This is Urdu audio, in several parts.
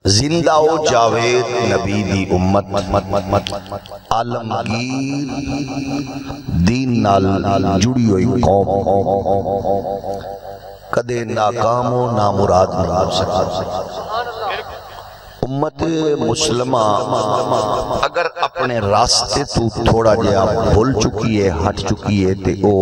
زندہ و جاوید نبی دی امت عالمگیر دین نال جڑی ہوئی قوم کدے ناکام و نامراد نہ ہو سکتا۔ امت مسلمہ اگر اپنے راستے تو تھوڑا جہا بھول چکی ہے، ہٹ چکی ہے، تے او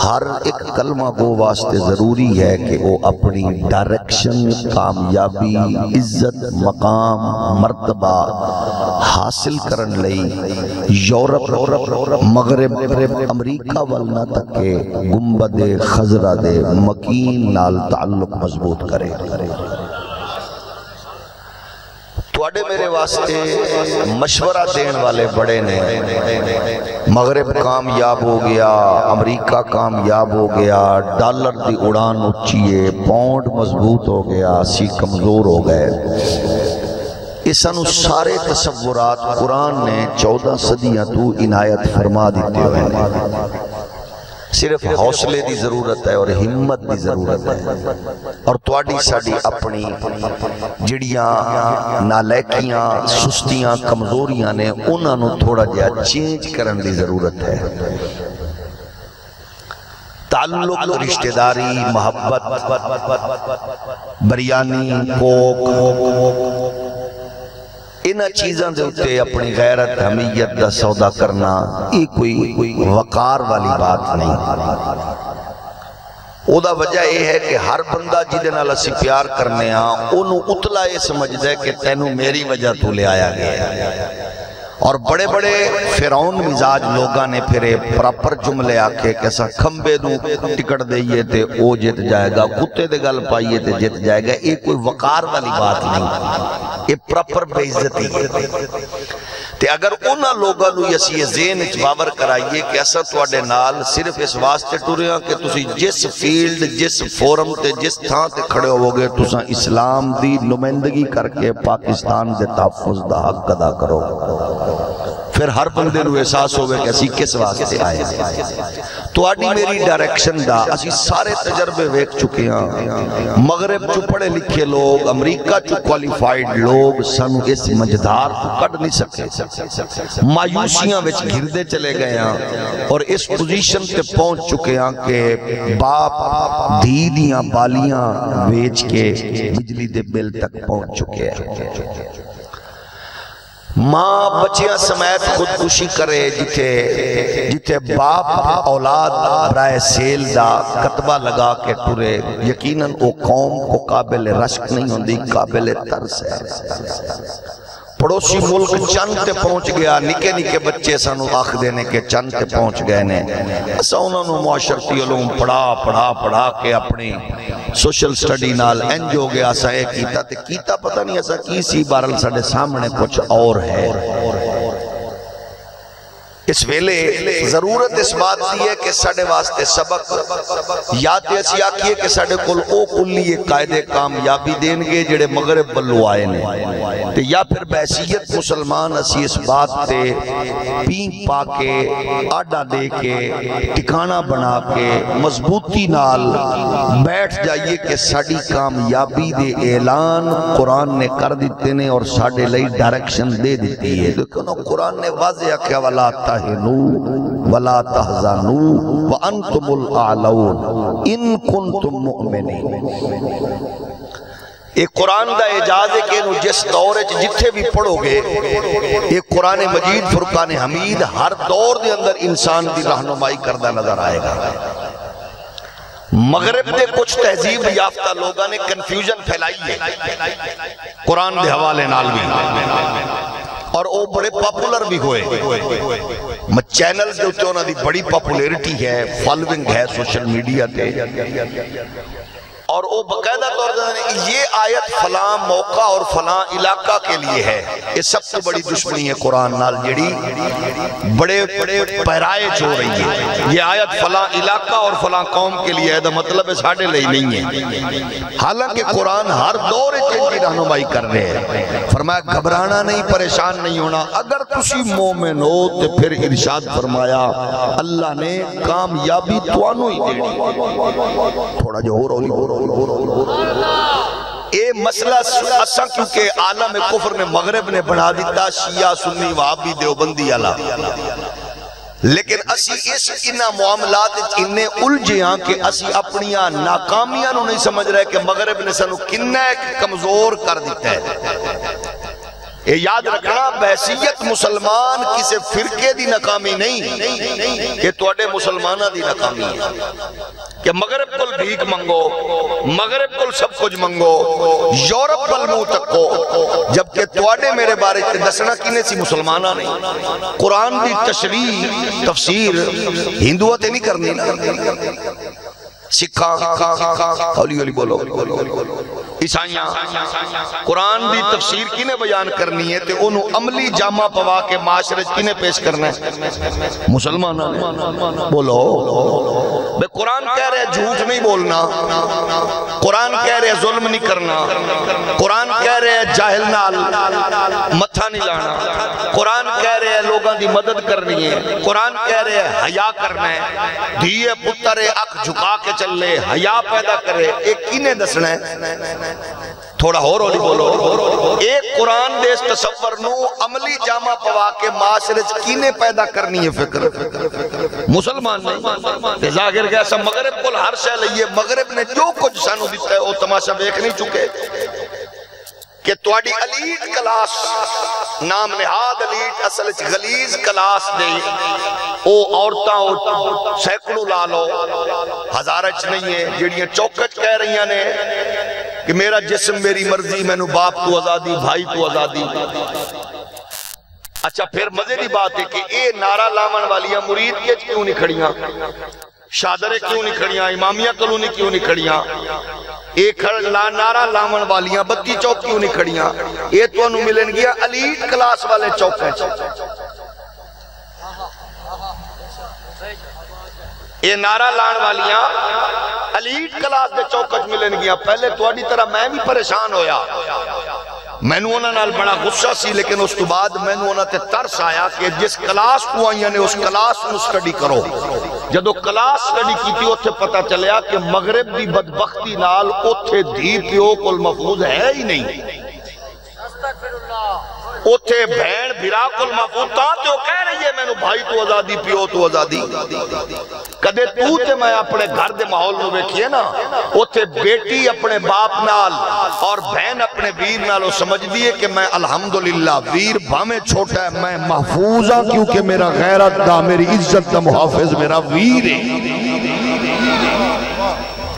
ہر ایک کلمہ کو واسطے ضروری ہے کہ وہ اپنی ڈائریکشن، کامیابی، عزت، مقام، مرتبہ حاصل کرن لئی یورپ، مغرب، امریکہ والنا تک کے گنبد خضرہ دے مکین نال تعلق مضبوط کرے۔ توڑے میرے واسطے مشورہ دین والے بڑے نے، مغرب کامیاب ہو گیا، امریکہ کامیاب ہو گیا، ڈالر دی اڑان اچھیے، پاؤنڈ مضبوط ہو گیا، اسی کمزور ہو گئے۔ اس انو سارے تصورات قرآن نے 14 صدیاں تو عنایت فرما دیتے ہوئے۔ صرف حوصلے دی ضرورت ہے اور ہمت دی ضرورت ہے، اور تواڈی ساڈی اپنی جڑیاں نالیکیاں، سستیاں، کمزوریاں نے انہاں نو تھوڑا جہا چینج کرن دی ضرورت ہے۔ تعلق، رشتہ داری، محبت، بریانی، کوک، انہاں چیزاں دے اتے اپنی غیرت، حمیت دا سودا کرنا یہ کوئی وقار والی بات نہیں۔ او دا وجہ یہ ہے کہ ہر بندہ جدے نال اسی پیار کرنے ہاں انہوں اتلا یہ سمجھ دے کہ تینوں میری وجہ تو لے آیا گیا، اور بڑے بڑے فرعون مزاج لوگاں نے پھرے پراپر جملے آکے کیسا کھمبے دوں ٹکٹ دئیے تے او جت جائے گا، کتے دے گل پائیے تے جت جائے گا، یہ کوئی وقار والی بات نہیں، یہ پراپر بے عزتی ہے۔ تے اگر انہاں لوگاں نو یسی یہ ذہن اچ باور کرائیے کہ ایسا تواڈے نال صرف اس واسطے ٹرے ہاں کہ تسی جس فیلڈ، جس فورم تے جس تھاں تے کھڑے ہوگے تساں اسلام دی نمائندگی کر کے پاکستان دے تحفظ دا حق ادا کرو، پھر ہر بندے نو احساس ہوئے کہ اسی کس واسطے آئے۔ تو آڈی میری ڈائریکشن دا اسی سارے تجربے ویک چکے ہیں، مغرب چو پڑھے لکھے لوگ، امریکہ چو کوالیفائیڈ لوگ سنو اس مجدار کو کٹ نہیں سکے، مایوسیاں وچ گھردے چلے گئے ہیں، اور اس پوزیشن تے پہنچ چکے ہیں کہ باپ دھیدیاں بالیاں ویچ کے بجلی دے بل تک پہنچ چکے ہیں۔ ماں بچیاں سمیت خودکشی کرے جتے باپ اولاد برائے سیل دا کتبہ لگا کے ٹرے، یقیناً وہ قوم کو قابل رشک نہیں ہوندی، قابل ترس ہے۔ پڑوسی ملک چند تے پہنچ گیا، نکے نکے بچے سانو آخ دینے کے چند تے پہنچ گئے نے، ایسا انہوں نے معاشرتی علوم پڑھا کے اپنی سوشل سٹڈی نال انج ہو گیا، ایسا ایک کیتا تے کیتا پتہ نہیں ایسا کیسی بارل ساڑھے سامنے کچھ اور ہے۔ اس ویلے ضرورت اس بات دی ہے کہ ساڑھے واسطے سبق یاد اسی آکھئے کہ ساڑھے کل او کلی قائدے کامیابی دین گے جڑے مغرب بلو آئے نے، تے یا پھر بحثیت مسلمان اسی اس بات تے پین پا کے آڈا دے کے ٹکانہ بنا کے مضبوطی نال بیٹھ جائیے کہ ساڑھی کامیابی دے اعلان قرآن نے کر دیتے نے اور ساڑھے لئی ڈائریکشن دے دیتی ہے۔ لیکن قرآن نے واضح کیا وَلَا تَهِنُوا وَلَا تَحْزَنُوا وَأَنْتُمُ الْأَعْلَوْنَ إِن كُنْتُم مُؤْمِنِينَ۔ ایک قرآن دا اعجاز ہے کہ انہوں جس دور جتھے بھی پڑھو گے، ایک قرآن مجید فرقان حمید ہر دور دے اندر انسان دی رہنمائی کردہ نظر آئے گا۔ مغرب دے کچھ تہذیب یافتہ لوگاں نے کنفیوژن پھیلائی ہے قرآن دے حوالے نال بھی، اور وہ بڑے پاپولر بھی ہوئے، چینل دے ہوتے انہوں دی بڑی پاپولیرٹی ہے، فالونگ ہے سوشل میڈیا تے، اور وہ باقاعدہ طور پر یہ آیت فلاں موقع اور فلاں علاقہ کے لیے ہے۔ یہ سب سے بڑی دشمنی ہے قرآن نال جڑی بڑے پیرائے چھو رہی ہے۔ یہ آیت فلاں علاقہ اور فلاں قوم کے لیے ہے، دا مطلب ہے ساڑھے لئی نہیں ہے، حالانکہ قرآن ہر دور چین کی رہنمائی کر رہے ہیں۔ فرمایا گھبرانا نہیں، پریشان نہیں ہونا، اگر تسی مومن ہو تو پھر ارشاد فرمایا اللہ نے کامیابی توانو ہی دینی۔ تھوڑا جو ہو رہی اے مسئلہ اساں کیونکہ عالم کفر نے مغرب نے بنا دیتا شیعہ سنی وہابی دیوبندی علا، لیکن اسی اس انہا معاملات انہیں الجھیاں کہ اسی اپنیاں ناکامیاں نہیں سمجھ رہے کہ مغرب نے سنو کنہ کمزور کر دیتا ہے۔ یہ یاد رکھنا بحثیت مسلمان کسی فرقے دی ناکامی نہیں کہ توڑے مسلمانہ دی ناکامی ہے کہ مغرب کل بھیک منگو، مغرب کل سب کچھ منگو، یورپ کل منہ تکو، جبکہ توڑے میرے بارے دسنا کینے سی مسلمانہ نہیں۔ قرآن دی تشریح تفسیر ہندوتے نہیں کرنی نا، سکھاں ہولی ہولی بولو، عیسائیاں قرآن دی تفسیر کینے بیان کرنی ہے تے انہوں عملی جامعہ پوا کے معاشرے کینے پیش کرنا ہے؟ مسلمانہ نے بولو بے قرآن کہہ رہے جھوٹ نہیں بولنا، قرآن کہہ رہے ظلم نہیں کرنا، قرآن کہہ رہے جاہل نال متھا نہیں لانا، قرآن کہہ رہے لوگاں دی مدد کرنی ہے، قرآن کہہ رہے حیا کرنا ہے، دھیے پترے اک جھکا کے چلے حیا پیدا کرے، ایک کینے دسنا ہے؟ تھوڑا ہولی بولو، ایک قرآن دے اس تصور نو عملی جامعہ پوا کے معاشرے کینے پیدا کرنی ہے فکر مسلمان نہیں ظاہر گیا سا مغرب کو ہر شے لئیے، مغرب نے جو کچھ سانو دیتا ہے وہ تماشا بیک نہیں چکے کہ توڑی علیٹ کلاس نام نہاد علیٹ اصل غلیظ کلاس دے او عورتاں سیکڑوں لالو ہزارچ نہیں ہے جڑیاں چوکچ کہہ رہی ہیں کہ میرا جسم میری مرضی، میں نو باپ تو آزادی بھائی تو آزادی۔ اچھا پھر مزے دی بات ہے کہ اے نعرہ لامن والیاں مرید کے کیوں نہیں کھڑیاں، شادرے کیوں نہیں کھڑیاں، امامیہ کلونی کیوں نہیں کھڑیاں، ایک نعرہ لامن والیاں بتی چوک کیوں نہیں کھڑیاں؟ یہ تو انہوں ملیں گیا علیٹ کلاس والے چوک ہیں، یہ نعرہ لان والیاں علیٹ کلاس دے چوکچ ملیں گیا۔ پہلے توڑی طرح میں بھی پریشان ہویا، میں نے انہوں نے بڑا غصہ سی، لیکن اس تو بعد میں نے انہوں نے ترس آیا کہ جس کلاس کو آئیاں نے اس کلاس کو سٹڈی کرو۔ جدو کلاس سٹڈی کی تھی اتھے پتہ چلیا کہ مغرب دی بدبختی نال اتھے دھی پیو کل محفوظ ہے ہی نہیں، اتھے بھین بھرا کل محفوظ تھا تو کہہ رہی ہے میں نے بھائی تو آزادی پیو تو آزادی۔ کدے تو تے میں اپنے گھر دے ماحول میں بیکھئے نا، اتھے بیٹی اپنے باپ نال اور بہن اپنے ویر نال سمجھ دیئے کہ میں الحمدللہ ویر بھامے چھوٹا ہے میں محفوظ ہاں کیونکہ میرا غیرت دا میری عزت دا محافظ میرا ویر ہے۔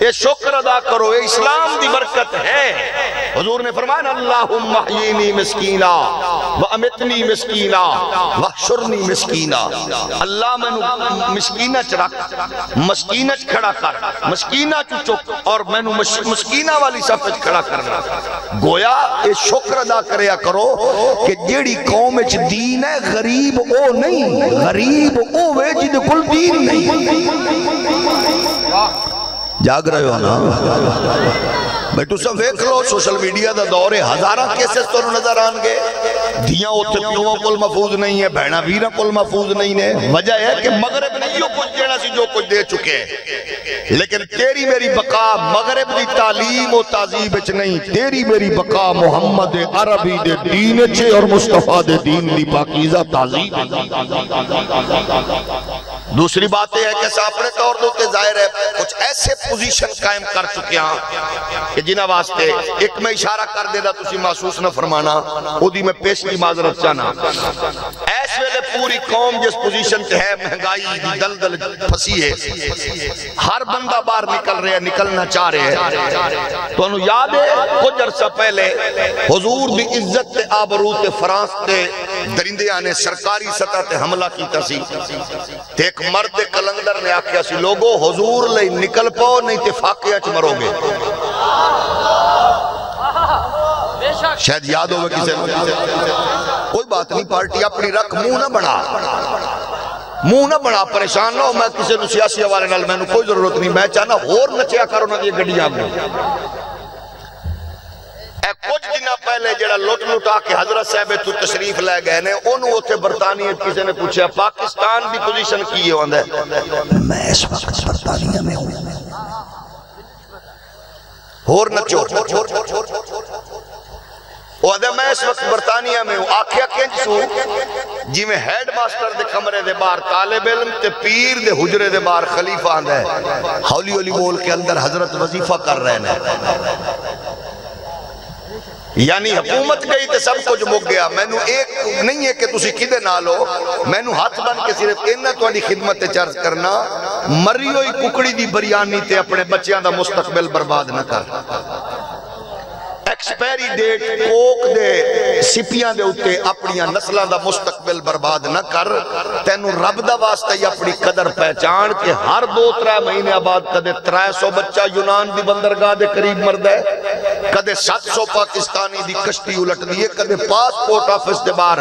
یہ شکر ادا کرو، یہ اسلام دی برکت ہے۔ حضور نے فرمایا اللہم احیینی مسکینہ وامتنی مسکینہ وحشرنی مسکینہ، اللہ میں مسکینہ چرک مسکینہ کھڑا کر، مسکینہ چک اور میں مسکینہ والی صفحہ کھڑا کرنا۔ گویا یہ شکر ادا کریا کرو کہ جیڑی قوم اچ دین ہے غریب او نہیں، غریب او ہے جن کل دین نہیں۔ جاگ رہے ہو نا بیٹو سب ویک لو، سوشل میڈیا دا دور ہے، ہزارہ کیسز تو نظر آنگے، دھیاں اتھے پیووں کل محفوظ نہیں ہے، بہنہ ویرہ کل محفوظ نہیں ہے۔ وجہ ہے کہ مغرب نے یہ کچھ دینا سی جو کچھ دے چکے ہیں، لیکن تیری میری بقا مغرب دی تعلیم و تعذیب اچ نہیں، تیری میری بقا محمد عربی دے دین اچے اور مصطفیٰ دے دین دی پاکیزہ تعذیب۔ دوسری بات ہے کہ اپنے طور دوتے ظاہر ہے کچھ ایسے پوزیشن قائم کر چکے ہیں کہ جنہ واسطے ایک میں اشارہ کر دے دا تسی محسوس نہ فرمانا، او دی میں پیش کی معذرت چاہنا۔ ایس ویلے پوری قوم جس پوزیشن تے ہے مہنگائی دی دلدل پھسی ہے، ہر بندہ باہر نکل رہے ہیں، نکلنا چاہ رہے ہیں۔ تو انہوں یاد ہے کچھ عرصہ پہلے حضور دی عزت تے آبرو تے فرانس تے درندیاں نے سرکاری سطح تے حملہ کیتا سی، تے ایک مرد کلندر نے آکھیا سی لوگو حضور لئی نکل پاؤ نہیں تے فاقیہ چ مرو گے۔ شاید یاد ہوگا کسے کوئی بات نہیں، پارٹی اپنی رکھ منہ نہ بڑھا پریشان نہ ہو، میں کسے نو سیاسی حوالے نال میں نو کوئی ضرورت نہیں، میں چاہنا اور نچیا کرو نہ یہ گڑیاں میں۔ کچھ دنہ پہلے جڑا لٹا کے حضرت صاحب تو تشریف لے گئے نے انہوں اتھے برطانیہ کسی نے پوچھا پاکستان دی پوزیشن کی ہے وہاں میں اس وقت برطانیہ میں ہوں۔ ہور نچو میں اس وقت برطانیہ میں ہوں آکھیا کنج سو جی میں ہیڈ ماسٹر دے کمرے دے بار طالب علم تے پیر دے حجرے دے بار خلیفہ آندہ ہے ہولی ہولی بول کے اندر حضرت وظیفہ کر رہے ہیں یعنی حکومت گئی تے سب کچھ مک گیا میں نو ایک نہیں ہے کہ تسی کدے نہ لو میں نو ہاتھ بن کے صرف انہ توڑی خدمت چرچ کرنا مری ہوئی ککڑی دی بریانی تے اپنے بچیاں دا مستقبل برباد نہ کر ایکسپیری ڈیٹ کوک دے سپیاں دے اٹھے اپنیاں نسلہ دا مستقبل برباد نہ کر تینو رب دا واسطہ ہی اپنی قدر پہچان کہ ہر 2-3 مہینے بعد کدے 300 بچہ یونان دی بندرگاہ دے قریب مرد ہے کدے 700 پاکستانی دی کشتی الٹ دیئے کدے پاسپورٹ آفس دے بار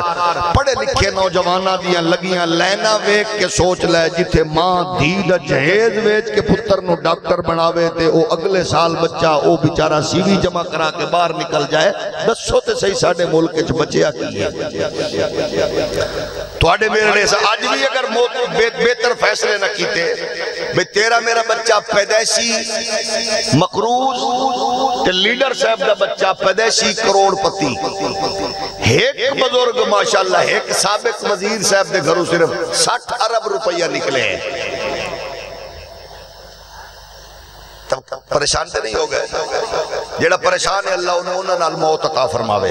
پڑھے لکھے نوجوانہ دیاں لگیاں لینا ویک کے سوچ لے جتھے ماں دید جہیز ویچ کے پتر نو ڈاکٹر بناوے تے او اگلے سال بچہ او بیچارہ سی وی جمع کرا کے باہر نکل جائے دسو تے صحیح ساڑھے ملک کے بچے آتی ہے تو آڑے میرے لئے آج بھی اگر بہتر فیصلے نہ کیتے بے تیرا میرا بچہ پیدائشی مقروض تے لیڈر صاحب دا بچہ پیدائشی کروڑ پتی ایک بزرگ ماشاءاللہ ایک سابق وزیر صاحب دے گھروں صرف 60 ارب روپیہ نکلے ہیں پریشان تے نہیں ہو گئے جیڑا پریشان ہے اللہ انہوں نال موت عطا فرماوے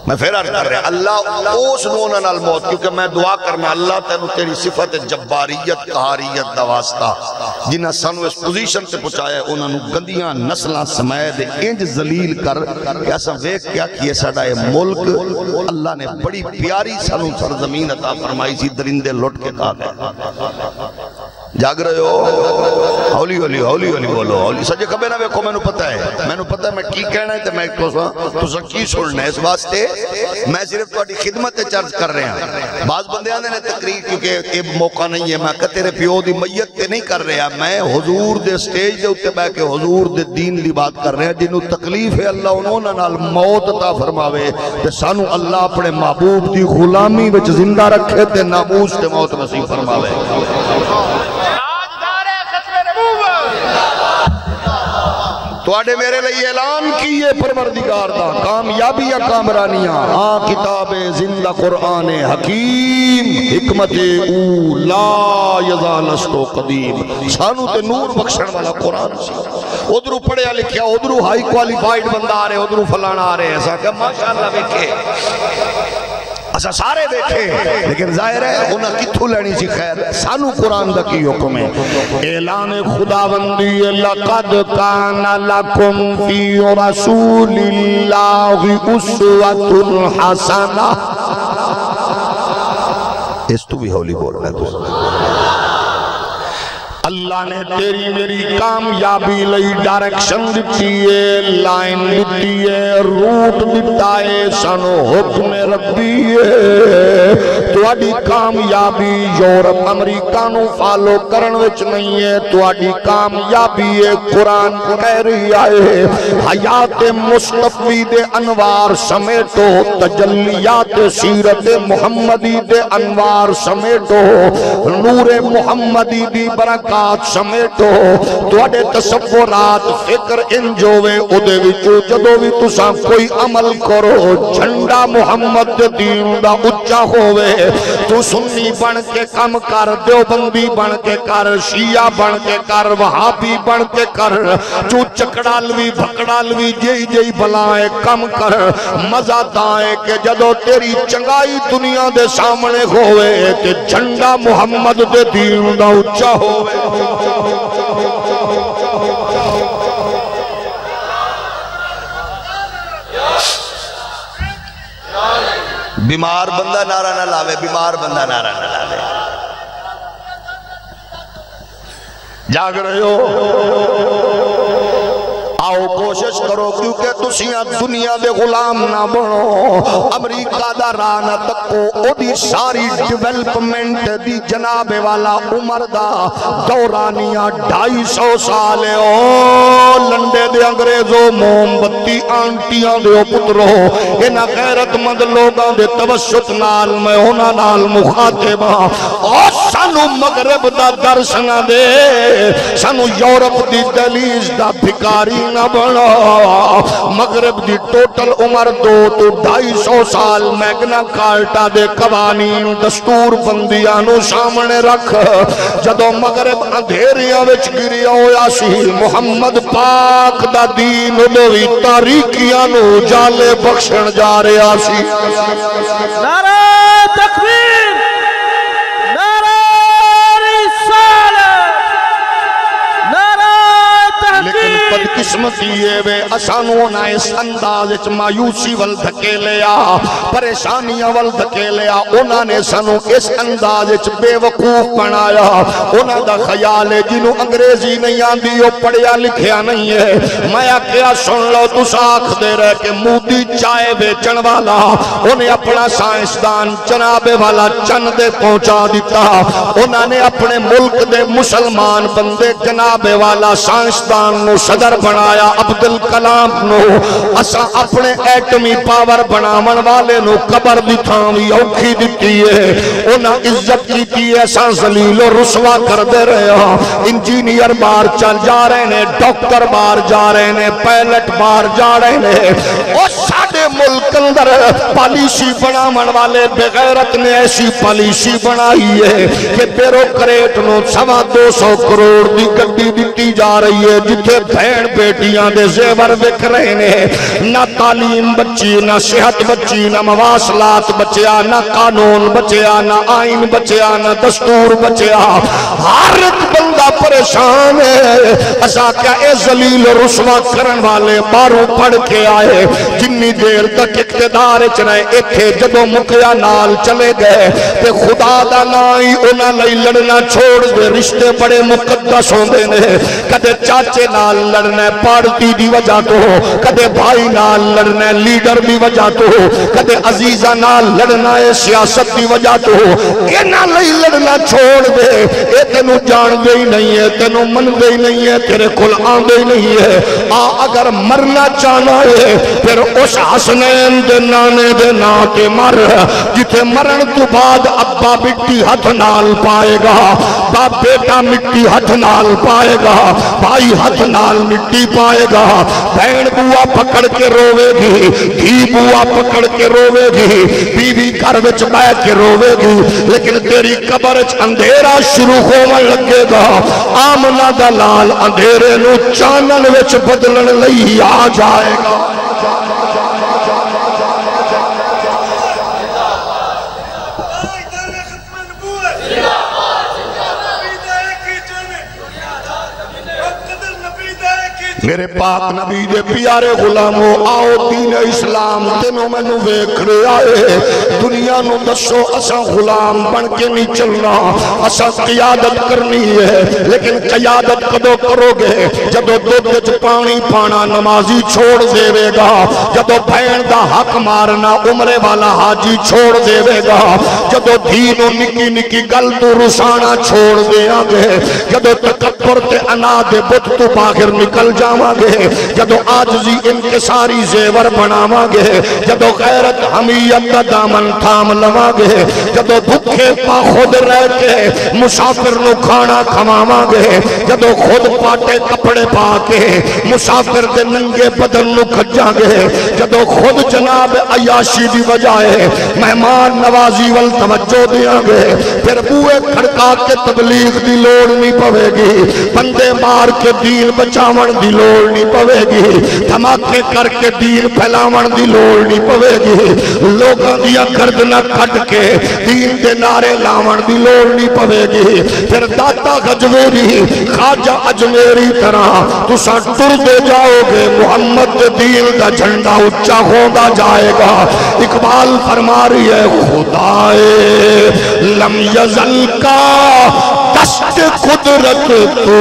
میں پھر عرض کر رہا ہوں اللہ اس نونہ نال موت کیونکہ میں دعا کرنا اللہ تینو تیری صفت جباریت قہاریت دا واسطہ جنہاں سانو اس پوزیشن سے پہنچایا ہے انہوں گندیاں نسلاں سمائے دے انج ذلیل کر کہ ایسا ویک کیا کیے ساڑھا ہے ملک اللہ نے بڑی پیاری سانو سرزمین عطا فرمائی سی درندے لٹ کے کھا گئے جاگ رہے ہو ہولی ہولی ہولی ہولی بولو ہولی سجے کبھے نہ ویکھو میں نو پتہ ہے میں کی کہنا ہے تو میں تو سا کی سننا ہے اس واسطے میں صرف توڑی خدمت چرچ کر رہے ہیں بعض بندے آنے نے تقریر کیونکہ ایک موقع نہیں ہے میں کہتے رہے پیو دی میت تے نہیں کر رہے ہیں میں حضور دے سٹیج دے اتے بے کے حضور دے دین دی بات کر رہے ہیں جنہوں تکلیف ہے اللہ انہوں نے نال موت عطا فرماوے تے سانو اللہ اپنے محبوب دی غلامی وچ زندہ رکھے تے ناموس تے موت نصیب فرماوے تو آڑے میرے لئے اعلان کیے پروردگار دا کامیابی یا کامرانیاں کتاب زندہ قرآن حکیم حکمت لا یزالستو قدیم سانو تے نور بخشن والا قرآن سی ادھرو پڑھیا لکھیا ادھرو ہائی کوالیفائیڈ بندہ آ رہے ادھرو فلانا آ رہے ایسا کہ ماشاءاللہ بیکھے اسا سارے دیکھے لیکن ظاہر ہے انہاں کتھو لینی سی خیر سانو قرآن دا کی حکم ہے اعلان خداوندی لقد کان لکم فی رسول اللہ اسوۃ حسنہ اس تو بھی ہولی بولنا ہے اللہ نے تیری میری کامیابی لئی ڈائریکشن دیتی ہے لائن دیتی ہے روٹ دیتا ہے سانو حکم ربی ہے تو اڈی کامیابی یورپ امریکہ نو فالو کرن وچ نہیں ہے تو اڈی کامیابی ہے قرآن کہہ رہی آئے حیات مصطفی دے انوار سمیٹو تجلیات سیرت محمدی دے انوار سمیٹو نور محمدی دی برکات سمیٹو توڑے تصورات فکر انجوے ادھے وچو جدو بھی تساں کوئی عمل کرو جھنڈا محمد دین دا اچھا ہوئے تو سنی بن کے کم کر دیوبندی بن کے کر شیعہ بن کے کر وہابی بن کے کر تو چکڑالوی بھکڑالوی جئی جئی بلائے کم کر مزہ دائیں کہ جدو تیری چنگائی دنیا دے سامنے ہوئے کہ جھنڈا محمد دے دین دا اچھا ہوئے بیمار بندہ نعرہ نہ لاوے بیمار بندہ نعرہ نہ لاوے جاگ رہے ہو آؤ کوشش کرو کیونکہ تسیاں دنیا دے غلام نہ بنو امریکہ دا رانا تکو او دی ساری ڈیولپمنٹ دی جناب والا عمر دا دورانیہ 250 سال ہے او لنڈے دے انگریزوں موم بتی آنٹیاں دے او پترو اینا غیرت مند لوگاں دے توسط نال میں ہونا نال مخاطبہ اور سانو مغرب دا درس نہ دے سانو یورپ دی دلیز دا بھکاری نہ بنا مغرب دی ٹوٹل عمر 2 تو 250 سال میگنا کارٹا دے قوانین دستور بندیاں سامنے رکھ جدو مغرب اندھیریاں وچ گریا ہویا سی محمد پاک دا دین دوی تاریکیاں نو جالے بخشن جا رہا سی نعرہ تکبیر نعرہ رسالت نعرہ لیکن تحقیق بدقسمتی ہے وے اسانو نہ اس انداز وچ مایوسی ول دھکے لیا پریشانیاں ول دھکے لیا انہاں نے سانو اس انداز وچ بے وقوف بنایا انہاں دا خیال ہے جنوں انگریزی نہیں آندی او پڑھیا لکھیا نہیں ہے میں کیا سن لو تس آکھ دے رہے کہ مودی چائے بیچن والا انہیں اپنا سائنسدان جناب والا چند دے پہنچا دیتا انہاں نے اپنے ملک دے مسلمان بندے جناب والا سائنسدان نو صدر بنایا عبدالکلام نو اسا اپنے ایٹمی پاور بنامن والے نو قبر دی تھاوی اوکھی دیتی ہے انہاں عزت کی ہے سان ذلیل و رسوا کر دے رہے ہاں انجینئر بار چل جا رہے ہیں ڈاکٹر بار جا رہے ہیں پائلٹ بار جا رہے ہیں اور ساڑھے ملک اندر پالیسی بنامن والے بغیرت نے ایسی پالیسی بنائی ہے کہ بیروکریٹ نو 250 کروڑ دی گڈی دیتی جا رہی ہے جتھے بہن بیٹیاں دے زیور وک رہے ہیں نہ تعلیم بچی نہ صحت بچی نہ مواصلات بچیا نہ قانون بچیا نہ آئین بچیا نہ دستور بچیا ہر ایک بندہ پریشان ہے اسا کیا اے ذلیل رسوا کرن والے باروں پڑھ کے آئے جنی دیر تک اقتدار چرائے ایتھے جدو مکیا نال چلے گئے تے خدا دا نائی انہاں لئی لڑنا چھوڑ دے رشتے بڑے مقدس ہوندے نے کدے چاچے نال لڑنا ہے پارٹی دی وجہ تو کدے بھائی نال لڑنا ہے لیڈر دی وجہ تو کدے عزیزہ نال لڑنا ہے سیاست دی وجہ تو اینا لئی لڑنا چھوڑ دے اے تینو جان دے ہی نہیں ہے تینو من دے ہی نہیں ہے تیرے کل آن دے ہی نہیں ہے اگر مرنا چاہنا ہے پھر اس حسنین دے نانے دے ناتے مر جتے مرن تو بعد ابا مٹی ہاتھ نال پائے گا باپ بیٹا مٹی ہاتھ نال پائے گا بھائی ہاتھ نال مٹی پائے گا بہن بوا پکڑ کے روے گی دھی بوا پکڑ کے روے گی بیوی گھر وچ بیٹھ کے روے گی لیکن تیری قبر وچ اندھیرا شروع ہون لگے گا آمنہ دا لال اندھیرے نو چانن وچ بدلن لئی آ جائے گا میرے پاک نبی دے پیارے غلاموں آؤ دین اسلام تینوں میں نو ویکھڑے آئے دنیا نو دسو اسا غلام بن کے نہیں چلنا اسا قیادت کرنی ہے لیکن قیادت کدو کرو گے جدو دودھ پانی پانا نمازی چھوڑ دے گا جدو بہن دا حق مارنا عمرے والا حاجی چھوڑ دے گا جدو دینو نکی نکی گل تو رسانا چھوڑ دیا گے جدو تکبر تے انا دے بت تو باہر نکل جا گے جدو آجزی انکساری زیور بناوا گے جدو غیرت حمیت کا دامن تھام لوا گے جدو بھکھے پا خود رہ کے مسافر نو کھانا کھواوا گے جدو خود پاٹے کپڑے پا کے مسافر دے ننگے بدن نو کھجا گے جدو خود جناب عیاشی دی وجائے مہمان نوازی وال توجہ دیا گے پھر بوئے کھڑکا کے تبلیغ دی لوڑ نہیں پوے گی بندے مار کے دین بچاون دی لوڑ نہیں پوے گی دھماکے کر کے دین پھیلاون دی لوڑ نہیں پوے گی لوگاں دیا گردنہ کٹ کے دین دے نعرے لاون دی لوڑ نہیں پوے گی پھر داتا گجویری خواجہ اجمیری طرح تو سا ٹر دے جاؤ گے محمد دین دا جھنڈا اچھا ہوندہ جائے گا اقبال فرما رہی ہے خدائے لم یزل کا دست قدرت تو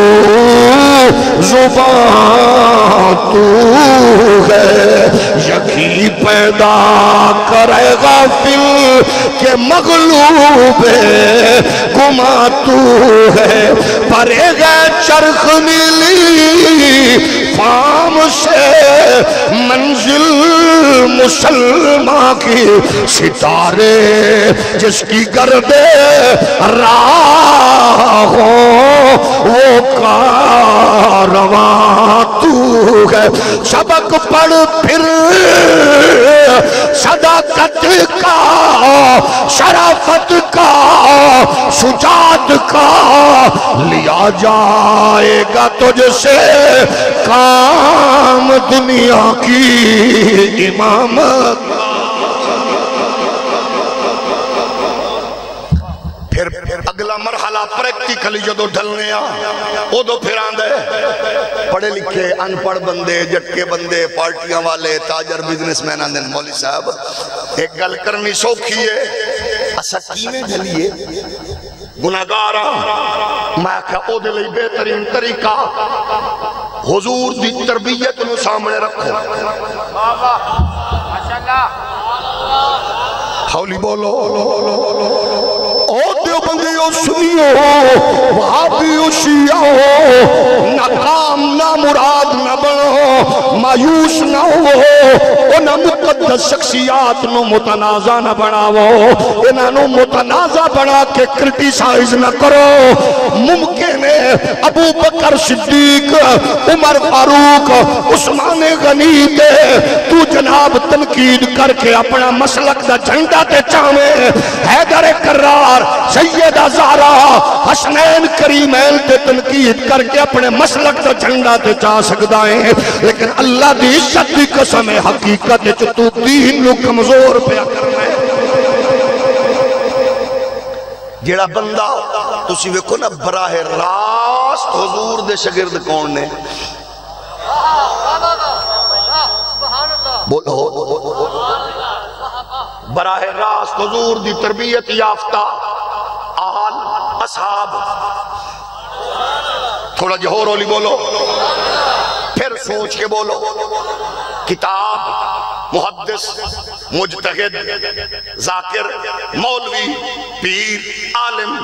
زبان تو ہے یقین پیدا کرے گا فل کہ مغلوب گما تو ہے پرے گا چرخ نیلی فام سے منزل مسلمان کی ستارے جس کی گرد راہ ہو وہ کارواں تو ہے سبق پڑھ پھر صداقت کا شرافت کا شجاعت کا لیا جائے گا تجھ سے کام دنیا کی امامت پھر اگلا مرحلہ پریکٹیکلی جدو ڈھلنے او دو پھر آندے پڑھے لکھے ان پڑھ بندے جٹکے بندے پارٹیاں والے تاجر بزنس مین آندے مولوی صاحب ایک گل کرنی سوکھی ہے اسا کیویں ڈھلیے گناہگارا میں کہا او دے لئی بہترین طریقہ حضور دی تربیت نو سامنے رکھو حولی بولو او دیوبندیو سنیو وہابیو شیعو ناکام نہ مراد نہ بنو مایوس نہ ہو نہ مقدس شخصیات نو متنازع نہ بناو انہاں نو متنازع بنا کے کرٹیسائز نہ کرو ممکن ہے ابو بکر صدیق عمر فاروق عثمان غنی دے تو جناب تنقید کر کے اپنا مسلک دا جھنڈا تے چاہویں حیدر کرار سیدہ زہرا حسنین کریمین تے تنقید کر کے اپنے مسلک دا جھنڈا تے چاہ سکتا ہے لیکن اللہ دی عزت دی قسم حقیقت تو دین نو کمزور پیا کرنا ہے جیڑا بندہ تسی ویکھو نا براہ راست حضور دے شاگرد کون نے بولو براہ راست حضور دی تربیت یافتہ آل اصحاب تھوڑا جہور اولی بولو پھر سوچ کے بولو کتاب محدث مجتہد ذاکر مولوی پیر عالم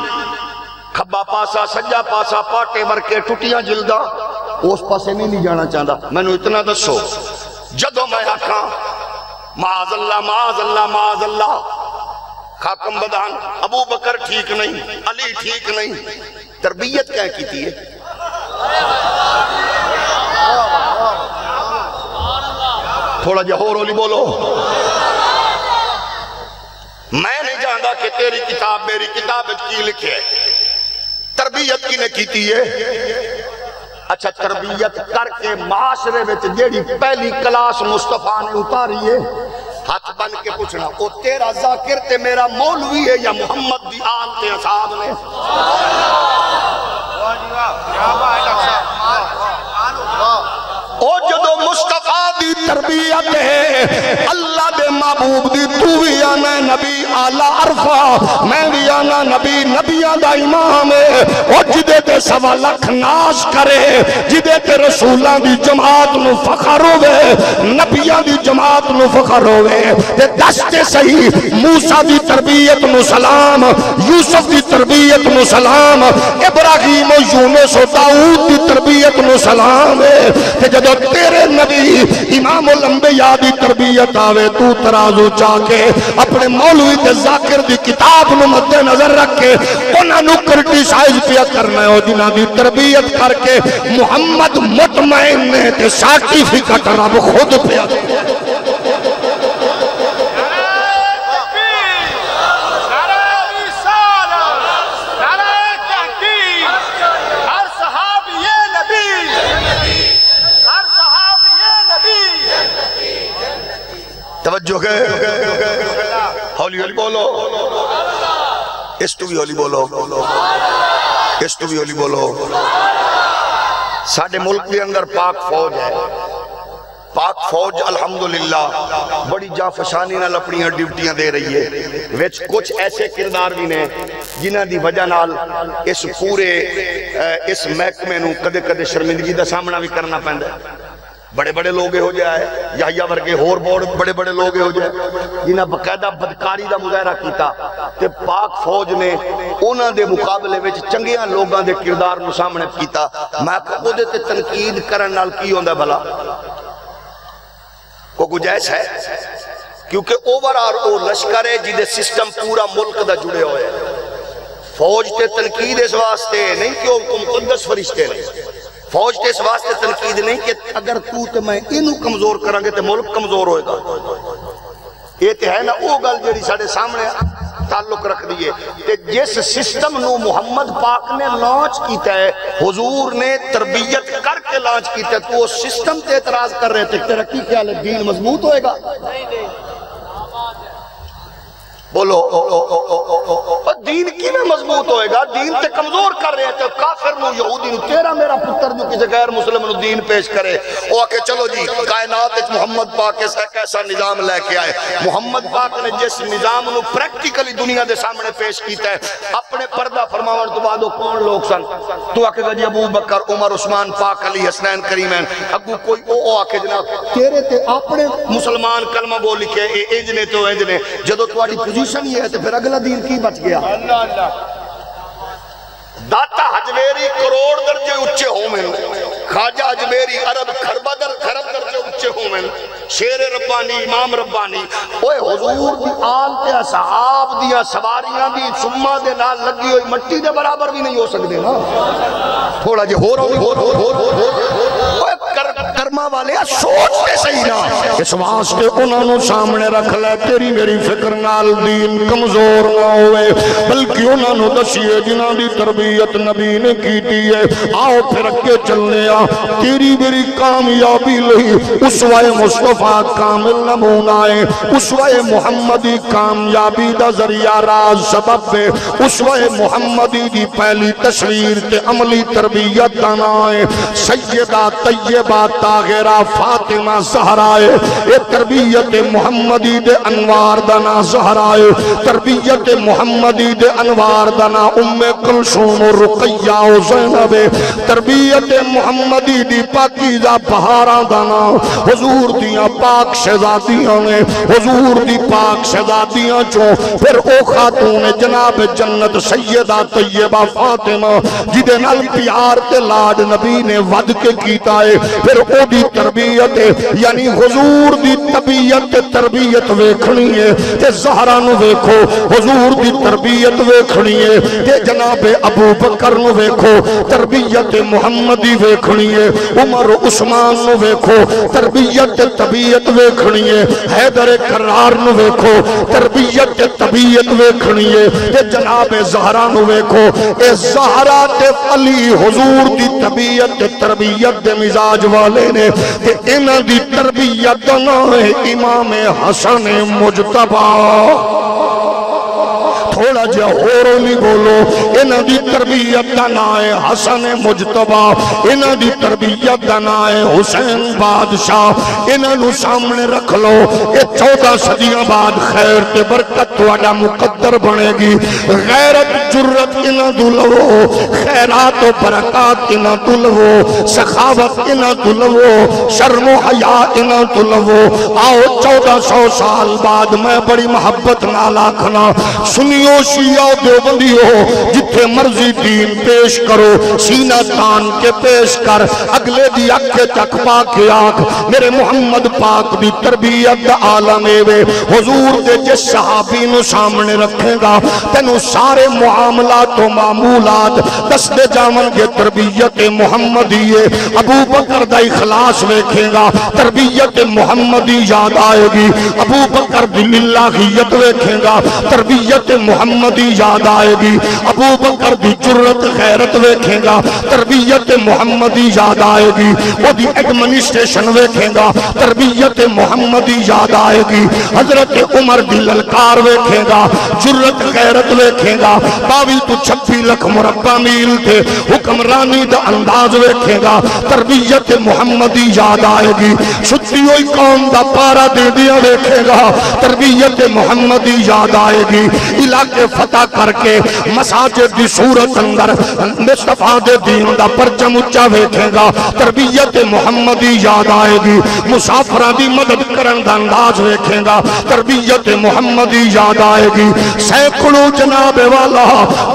کھبا پاسا سجا پاسا پاٹے ورکے ٹوٹیاں جلدہ اس پاسے نہیں جانا چاہتا میں نے اتنا دسو جدو میں آکھاں معاذ اللہ معاذ اللہ معاذ اللہ خاکم بدان ابو بکر ٹھیک نہیں علی ٹھیک نہیں تربیت کیا کیتی ہے تھوڑا جہور اولی بولو میں نہیں جانتا کہ تیری کتاب میری کتاب کی لکھے تربیت کی نے کیتی ہے اچھا تربیت کر کے معاشرے میں جیڑی پہلی کلاس مصطفیٰ نے اتاری ہے ہاتھ بن کے پوچھنا وہ تیرا ذاکر تے میرا مولوی ہے یا محمد دی آل تے اصحاب نے او جدو مصطفیٰ دی تربیت ہے اللہ دے محبوب دی تو بھی آنا نبی آلہ عرفہ میں بھی آنا نبی نبیان دا امام ہے او جدے تے سوا لکھ ناز کرے جدے تے رسولان دی جماعت نو فخر ہوئے نبیان دی جماعت نو فخر ہوئے تے دستے صحیح موسیٰ دی تربیت نو سلام یوسف دی تربیت نو سلام ابراہیم و یونس و داؤد دی تربیت نو سلام ہے تے جدو تیرے نبی امام الانبیاء دی تربیت آوے تو ترازو چاہ کے اپنے مولوی تے ذاکر دی کتاب نو مد نظر رکھ کے انہاں نو کرٹیسائز پیا کرنا ہے جنہاں دی تربیت کر کے محمد مطمئن نے تے سرٹیفکیٹ رب خود پیا توجہ گئے ہولی ہولی بولو اس تو بھی ہولی بولو اس تو بھی ہولی بولو ساڑھے ملک کے اندر پاک فوج ہے پاک فوج الحمدللہ بڑی جانفشانی نال اپنی ڈیوٹیاں دے رہی ہے، وچ کچھ ایسے کردار بھی نے جنہاں دی وجہ نال اس پورے اس محکمے نوں کدے کدے شرمندگی دا سامنا بھی کرنا پیندا ہے۔ بڑے بڑے لوگ ہو جائے یحییٰ ورگے ہور بڑے بڑے لوگ ہو جائے جنہاں باقاعدہ بدکاری دا مظاہرہ کیتا تے پاک فوج نے انہاں دے مقابلے وچ چنگیاں لوگاں دے کردار نوں سامنے کیتا۔ میں او دے تے تنقید کرن نال کی ہوندا بھلا کو گنجائش ہے؟ کیونکہ اوورآل او لشکر ہے جدے سسٹم پورا ملک دا جڑے ہوئے، فوج تے تنقید اس واسطے نہیں کہ وہ مقدس فرشتے نہیں، فوج تے اس واسطے تنقید نہیں کہ اگر تو تے میں انہوں کمزور کریں گے تے ملک کمزور ہوئے گا۔ یہ تے ہے نا او گل جڑی ساڑے سامنے تعلق رکھ دیئے تے جس سسٹم نو محمد پاک نے لانچ کیتا ہے، حضور نے تربیت کر کے لانچ کیتا ہے، تو وہ سسٹم تے اعتراض کر رہے تھے تیرا کی خیال ہے دین مضبوط ہوئے گا؟ بولو دین کی میں مضبوط ہوئے گا؟ دین تے کمزور کر رہے تھے کافر نو یہودی نو، تیرا میرا پتر جو کسی غیر مسلم نو دین پیش کرے وہ آکے چلو جی کائنات ایک محمد پاک ایسا نظام لے کے آئے۔ محمد پاک نے جس نظام نو پریکٹیکلی دنیا دے سامنے پیش کیتا ہے، اپنے پردہ فرماون تو بعد وہ کون لوگ سن؟ تو آکے گا جی ابو بکر عمر عثمان پاک علی حسنین کریمین، اگو کوئی او آکے جناب تیرے تے اپنے مسلمان کلمہ بول لکھے انجنے تو انجنے، جدو تواڈی پوزیشن یہ ہے تو پھر اگلا دین کی بچ گیا؟ داتا حجویری کروڑ درجے اچھے ہوں میں، خواجہ حجویری عرب خرب درجے اچھے ہوں میں، شیر ربانی امام ربانی، اوہ حضور دی آل تے اصحاب دیا سواریاں دی سمہ دے نال لگی ہوئی مٹی دے برابر بھی نہیں ہو سکتے نا۔ تھوڑا جی ہو کرما والے سوچتے صحیح نا، اس واسطے انہوں نے سامنے رکھ لے تیری میری فکر نال دین کمزور نہ ہوئے، بلکہ انہوں نے دسیے جنہاں دی تربیت نبی نے کیتی ہے۔ آؤ پھر اگے چلنے آ، تیری میری کامیابی لئی اسوہ مصطفیٰ کامل نمونہ ہے، اسوہ محمدی کامیابی دا ذریعہ راز سبب ہے، اسوہ محمدی دی پہلی تصویر تے عملی تربیت دانا ہے، سیدہ طیبہ طاہرہ فاطمہ زہرائے، اے تربیت محمدی دے انوار دانا زہرائے، تربیت محمدی دے انوار دانا ام کلثوم و رقیہ و زینب، تربیت محمدی دی پاکیزہ بہاراں دانا حضور دیاں پاک شہزادیاں نے، حضور دی پاک شہزادیاں چوں پھر او خاتون جناب جنت سیدہ طیبہ فاطمہ جدے نال پیار تے لاڈ نبی نے ود کے کیتا ہے، پھر او دی تربیت یعنی حضور دی تربیت ویکھنی ہے تے زہرا نو ویکھو، حضور دی تربیت ویکھنی ہے تے جناب ابو بکر نو ویکھو، تربیت محمدی ویکھنی ہے، عمر عثمان نو ویکھو، تربیت طبیعت ویکھنی ہے، حیدر کرار نو ویکھو، تربیت طبیعت ویکھنی ہے تے جناب زہرا نو ویکھو، اے زہرا تے علی حضور دی طبیعت تربیت دے مزاج والے نے تے انہاں دی تربیت نہ ہے امام حسن مجتبی، تھوڑا جا ہورو نہیں بولو، انہاں دی تربیت دا نام ہے حسن مجتبی، انہاں دی تربیت دا نام ہے حسین بادشاہ، انہاں نو سامنے رکھ لو، اے 14 صدیاں بعد خیر تے برکت تواڈا مقدر بنے گی، غیرت جرت انہاں دو لو، خیرات و برکات انہاں دو لو، سخاوت انہاں دو لو، شرم و حیا انہاں دو لو۔ آؤ 1400 سال بعد میں بڑی محبت نال آکھنا، سنیو شیعہ دیوبندیو، جتھے مرضی دین پیش کرو، سینہ تان کے پیش کر، اگلے دی اکھے تک پا کے آکھ میرے محمد پاک دی تربیت عالم وے، حضور دے جس صحابی نو سامنے رکھے گا تینو سارے معاملات و معمولات دس دے جامن کے تربیت محمدی ہے، ابو بکر دا اخلاص ویکھے گا تربیت محمدی یاد آئے گی، ابو بکر دی للہیت ویکھے گا تربیت محمدی محمدی یاد آئے گی، ابو بکر دی جرت غیرت ویکھے گا، تربیت محمدی یاد آئے گی، وہ دی ایڈمنسٹریشن ویکھے گا، تربیت محمدی یاد آئے گی، حضرت عمر دی للکار ویکھے گا، جرت غیرت ویکھے گا، 22 تو 26 لاکھ مربع میل تھے، حکمرانی دا انداز ویکھے گا، تربیت محمدی یاد آئے گی، چھٹی ہوئی قوم دا پارا دے دیا ویکھے گا، تربیت محمدی یاد آئے گی، علاقے فتح کر کے مساجد دی صورت اندر مصطفیٰ دے دین دا پرچم اچھا ویکھے گا، تربیت محمدی یاد آئے گی، مسافرہ دی مدد کرن دا انداز ویکھے گا، تربیت محمدی یاد آئے گی، سینکڑوں جناب والا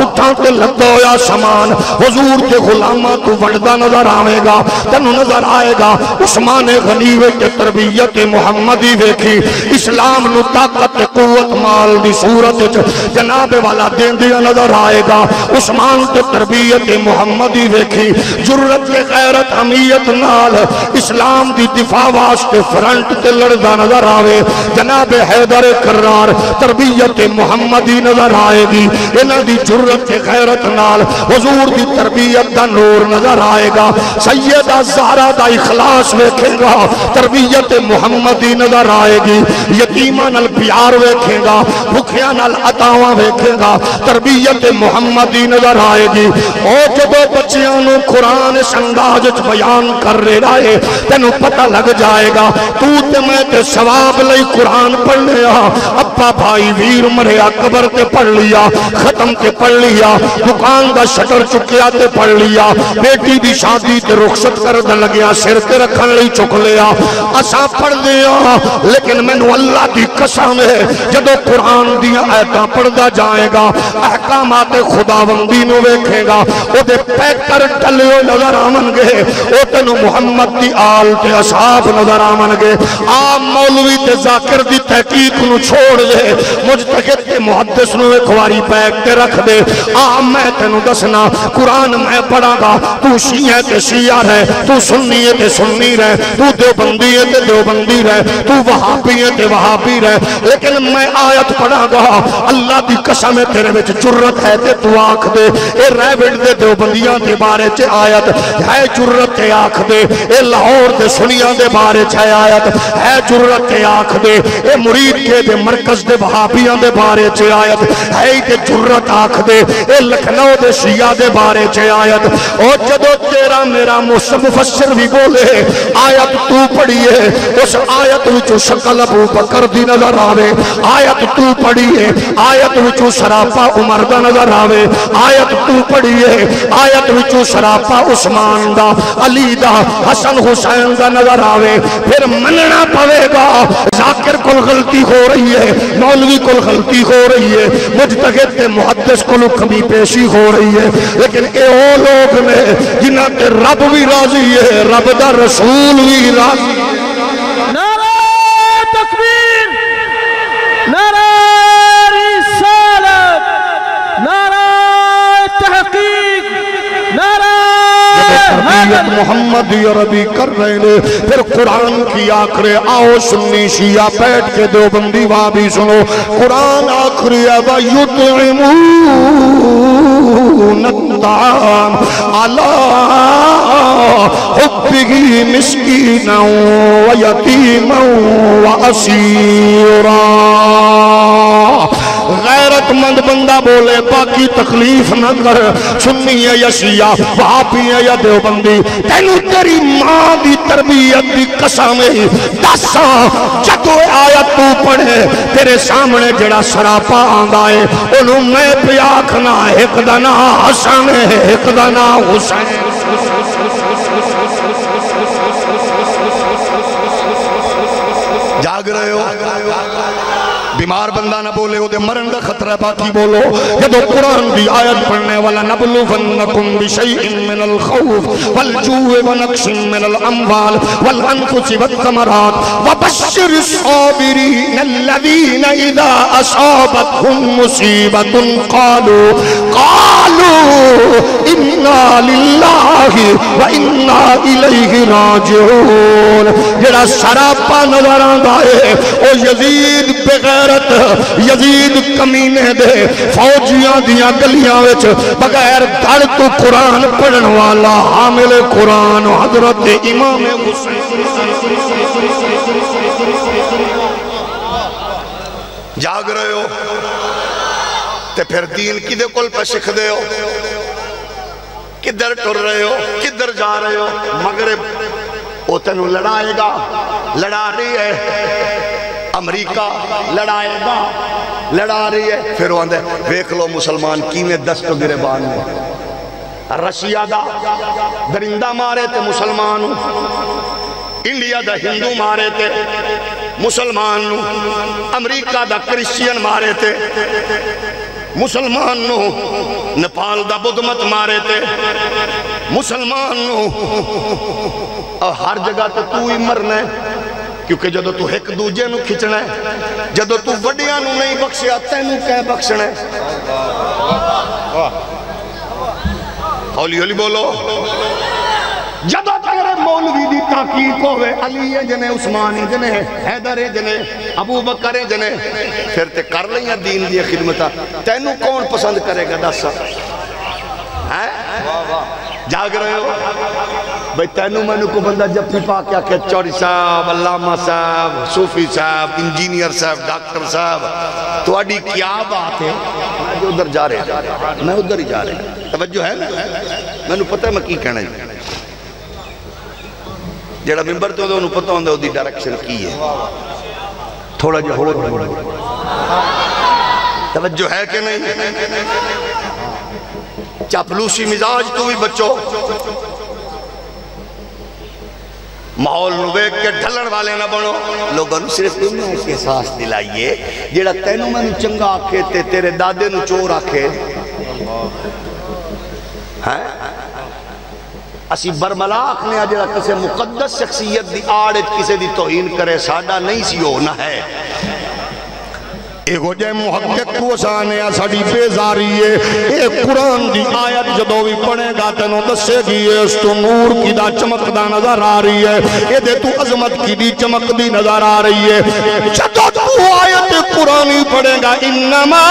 اٹھاں تے لگا ہویا سامان حضور کے غلامہ تو وڑدا نظر آئے گا، تنو نظر آئے گا، عثمان غنی ویکھے تربیت محمدی ویکھی، اسلام نو طاقت قوت مال دی صورت جناب والا دین دیا نظر آئے گا، عثمان تے تربیت محمدی ویکھی، جرت کے غیرت حمیت نال اسلام دی دفاع واسطے فرنٹ تے لڑدا نظر آوے، جناب حیدر کرار تربیت محمدی نظر آئے گی، انہاں دی جرت کے غیرت نال حضور دی تربیت دا نور نظر آئے گا، سیدہ زہرا دا اخلاص ویکھے گا، تربیت محمدی نظر آئے گی، یتیمہ نال پیار ویکھے گا، بھکھیاں نال عطاواں ویکھے گا، تربیت محمدی نظر آئے گی، اور جب بچیاں نو قرآن انداز بیان کر رہا ہے تینو پتہ لگ جائے گا، تو تے میں تے ثواب لئی قرآن پڑھ لیا، ابا بھائی ویر مریا قبر تے پڑھ لیا، ختم تے پڑھ لیا، دکان دا شٹر چکیا تے پڑھ لیا، بیٹی دی شادی تے رخصت کر دے لگیا، سر تے رکھن لئی چک لیا، اساں پڑھ لیا، لیکن مینوں اللہ دی قسم ہے جدو قرآن دیا آیتاں پڑھدا جائے گا، احکامات خداوندی نو ویکھے گا، او دے پیکر ٹلے ہوئے نظر آمن گے، او تینو محمد دی آل تے اصحاب نظر آمن گے، آپ مولوی تے ذاکر دی تحقیق نو چھوڑ دے، مجتہد تے محدث نو ایک واری پیک تے رکھ دے، آپ میں تینو دسنا قرآن میں پڑھا گا، تو شیعہ تے شیعہ رہے، تو سنی تے سنی رہے، تو دیوبندی تے دیوبندی رہے، تو وہابی تے وہابی رہے، لیکن میں آیت پڑھا گا، اللہ دی قسم تیرے وچ جرت ہے تے تو آکھ دے، اے ریوڈ دے دیوبندیاں دے بارے چے آیت ہے جرت تے آکھ دے، اے لاہور دے سنیاں دے بارے چے آیت ہے جرت تے آکھ دے، اے مرید کے دے مرکز دے وہابیاں دے بارے چے آیت ہے تے جرت آکھ دے، اے لکھنؤ دے شیعہ دے بارے چے آیت، اور جدو تیرا میرا مفسر بھی بولے آیت تو پڑھیے، اس آیت وچو شکل ابو بکر دی نظر آوے، آیت تو پڑھیے، آیت وچو سراپا عمر دا نظر آوے، آیت تو پڑھیے، آیت وچو سراپا عثمان دا، علی دا، حسن حسین دا نظر آوے، پھر مننا پوے گا، ذاکر کل غلطی ہو رہی ہے، مولوی کل غلطی ہو رہی ہے، مجتہد تے محدث کل کمی پیشی ہو رہی ہے، لیکن اے او لوگ نے جنہاں تے رب بھی راضی ہے، رب دا رسول بھی راضی ہے۔ نعرہ تکبیر، نعرہ رسالت، نعرہ تحقیق، نعرہ تربیت محمدی عربی کر رہے لے، پھر قرآن کی آخرے آؤ سنی شیعہ بیٹھ کے دیوبندی وہابی سنو، قرآن آخری ہے وَيُطْعِمُونَ الطَّعَامَ عَلَىٰ حُبِّهِ مِسْكِينًا وَيَتِيمًا وَأَسِيرًا۔ غیرت مند بندہ بولے باقی تکلیف نہ کر، سنی ہے یا شیعہ، وہابی ہے یا دیوبندی، تینو تیری ماں دی تربیت دی قسم ہے، دسا جدو آیت تو پڑھے تیرے سامنے جڑا سراپا آندا ہے، انہوں میں پہ آکھنا ایک دنا حسن ہے، ایک دنا حسین۔ جاگ رہے ہو؟ بیمار بندہ نہ بولے ہو دے مرن دا خطرہ باقی بولو، جدو قرآن دی آیت پڑھنے والا نبلوفنکم بشیء من الخوف والجوع ونقص من الاموال والانفس والثمرات وبشر الصابرین الذین اذا اصابتهم مصیبت قالوا انا للہ و انا الیہ راجعون. جڑا سراپا نظر آندا ہے او یزید بغیرت یزید کمینے دے فوجیاں دیاں گلیاں وچ بغیر دھڑ تو قرآن پڑھن والا حامل قرآن حضرت امام حسین. جاگ رہے ہو تے پھر دین کدے کول پہ سکھ دے ہو؟ کدھر ٹر رہے ہو؟ کدھر جا رہے ہو؟ مغرب وہ تینوں لڑائے گا، لڑا رہی ہے. امریکہ لڑائے گا، لڑا رہی ہے. پھر وہ اندھے ویکھ لو مسلمان کیویں دست گریبان میں. رشیا دا درندہ مارے تے مسلمان، انڈیا دا ہندو مارے تے مسلمان، امریکہ دا کرسچین مارے تے مسلمان، نیپال دا بدھ مت مارے تے مسلمان. ہر جگہ تو ہی مرنا ہے، کیونکہ جدو تو ایک دوجے نو کھچنا ہے، جدو تو وڈیاں نو نہیں بخشیا تینوں کہہ بخشنا ہے. ہولی ہولی بولو. جدو تیرے مولوی دی تحقیق ہوئے، علی جنے، عثمان جنے، حیدر جنے، ابو بکر جنے، پھر تے کر لیں دین دی خدمتہ. تینوں کون پسند کرے گا دس؟ جاگ رہے ہو بھئی؟ تینوں میں نے کو بندہ جب پھی پا کیا کہ چوری صاحب، علامہ صاحب، صوفی صاحب، انجینئر صاحب، ڈاکٹر صاحب، تو اڈی کیا بات ہے؟ میں جو ادھر جا رہے ہیں، میں ادھر ہی جا رہے ہیں. توجہ ہے نا؟ میں نے پتہ ہے میں کی کہنا ہے. جڑا ممبر تو انہوں پتہ ہوندہ دی ڈائریکشن کی ہے. تھوڑا جو ہو توجہ ہے کہ نہیں؟ چاپلوسی مزاج تو بھی بچو. ماحول نویک کے ڈھلن والے نہ بنو. لوگوں نے صرف انہیں کے احساس دلائیے جیڑا تینوں میں نے چنگا آکھے تے تیرے دادے نو چور آکھے. اسی برملا آکھنے جیڑا کسے مقدس شخصیت دی آڑت کسے دی توہین کرے ساڑھا نہیں سی ہونا ہے. ایک جے محقق کو سانے ساڑی بیزاری ہے. ایک قرآن دی آیت جدو بھی پڑھے گا تینوں دسے گی اس تو نور کی دا چمک دا نظر آ رہی ہے، یہ دے تو عظمت کی دی چمک دی نظر آ رہی ہے. جدو تو آیت قرآنی پڑھے گا انما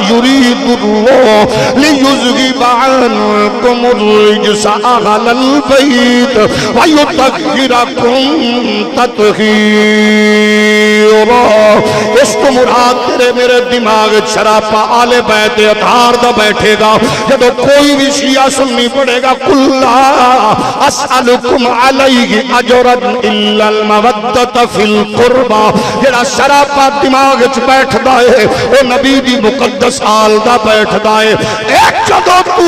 یرید اللہ لیذہب عنکم الرجس اہل البیت ویطہرکم تطہیرا. اس کو مراد تیرے میرے دماغ شراپا آل بیت اطہار دا بیٹھے گا. جدو کوئی بھی شیعہ سننی پڑے گا کلا اسألکم علیہ اجرد الا المودت فی القربہ. جڑا شراپا دماغ بیٹھ دائے وہ نبی دی مقدس آل دا بیٹھ دائے. ایک جدو تو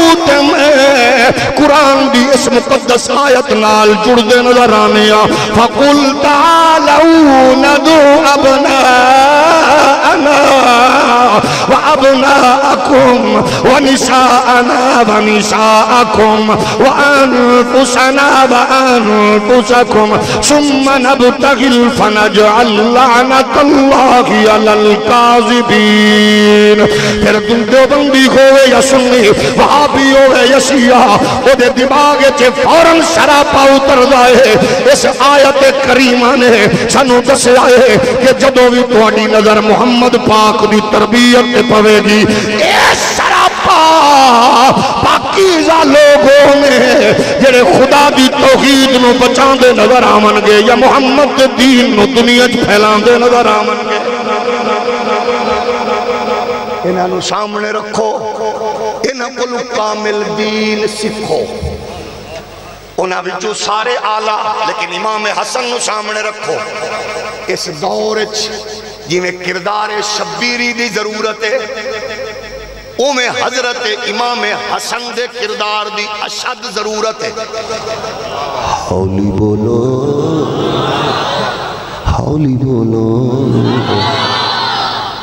میں قرآن دی اس مقدس آیت نال جڑ دے نظر آنے فقل تعالوا ندعو أبناءنا وأبناءكم ونساءنا ونساءكم وأنفسنا وأنفسكم ثم نبتغل فنجعل لعنة الله على الكاذبين. پھر تم دیوبندی ہوئے یا سنی، وہابی ہوئے یا شیعہ، وہ دے دماغ چے فوراں شراپا اتر دائے. اس آیت کریمہ نے سنو دسے آئے کہ جدو بھی تواڈی نظر محمد پاک دی تربیت پوے گی، اے شراپا پاکیزہ لوگوں نے جڑے خدا دی توحید نو بچان دے نظر آمن گے یا محمد دے دین نو دنیا چ پھیلان دے نظر آمن گے. انہاں نو سامنے رکھو، انہاں کو کامل دین سکھو. انہاں وچوں سارے آلہ لیکن امام حسن نو سامنے رکھو. اس دور جی میں کردار شبیری دی ضرورت ہے، او میں حضرت امام حسن دے کردار دی اشد ضرورت ہے. ہولی بولو، ہولی بولو.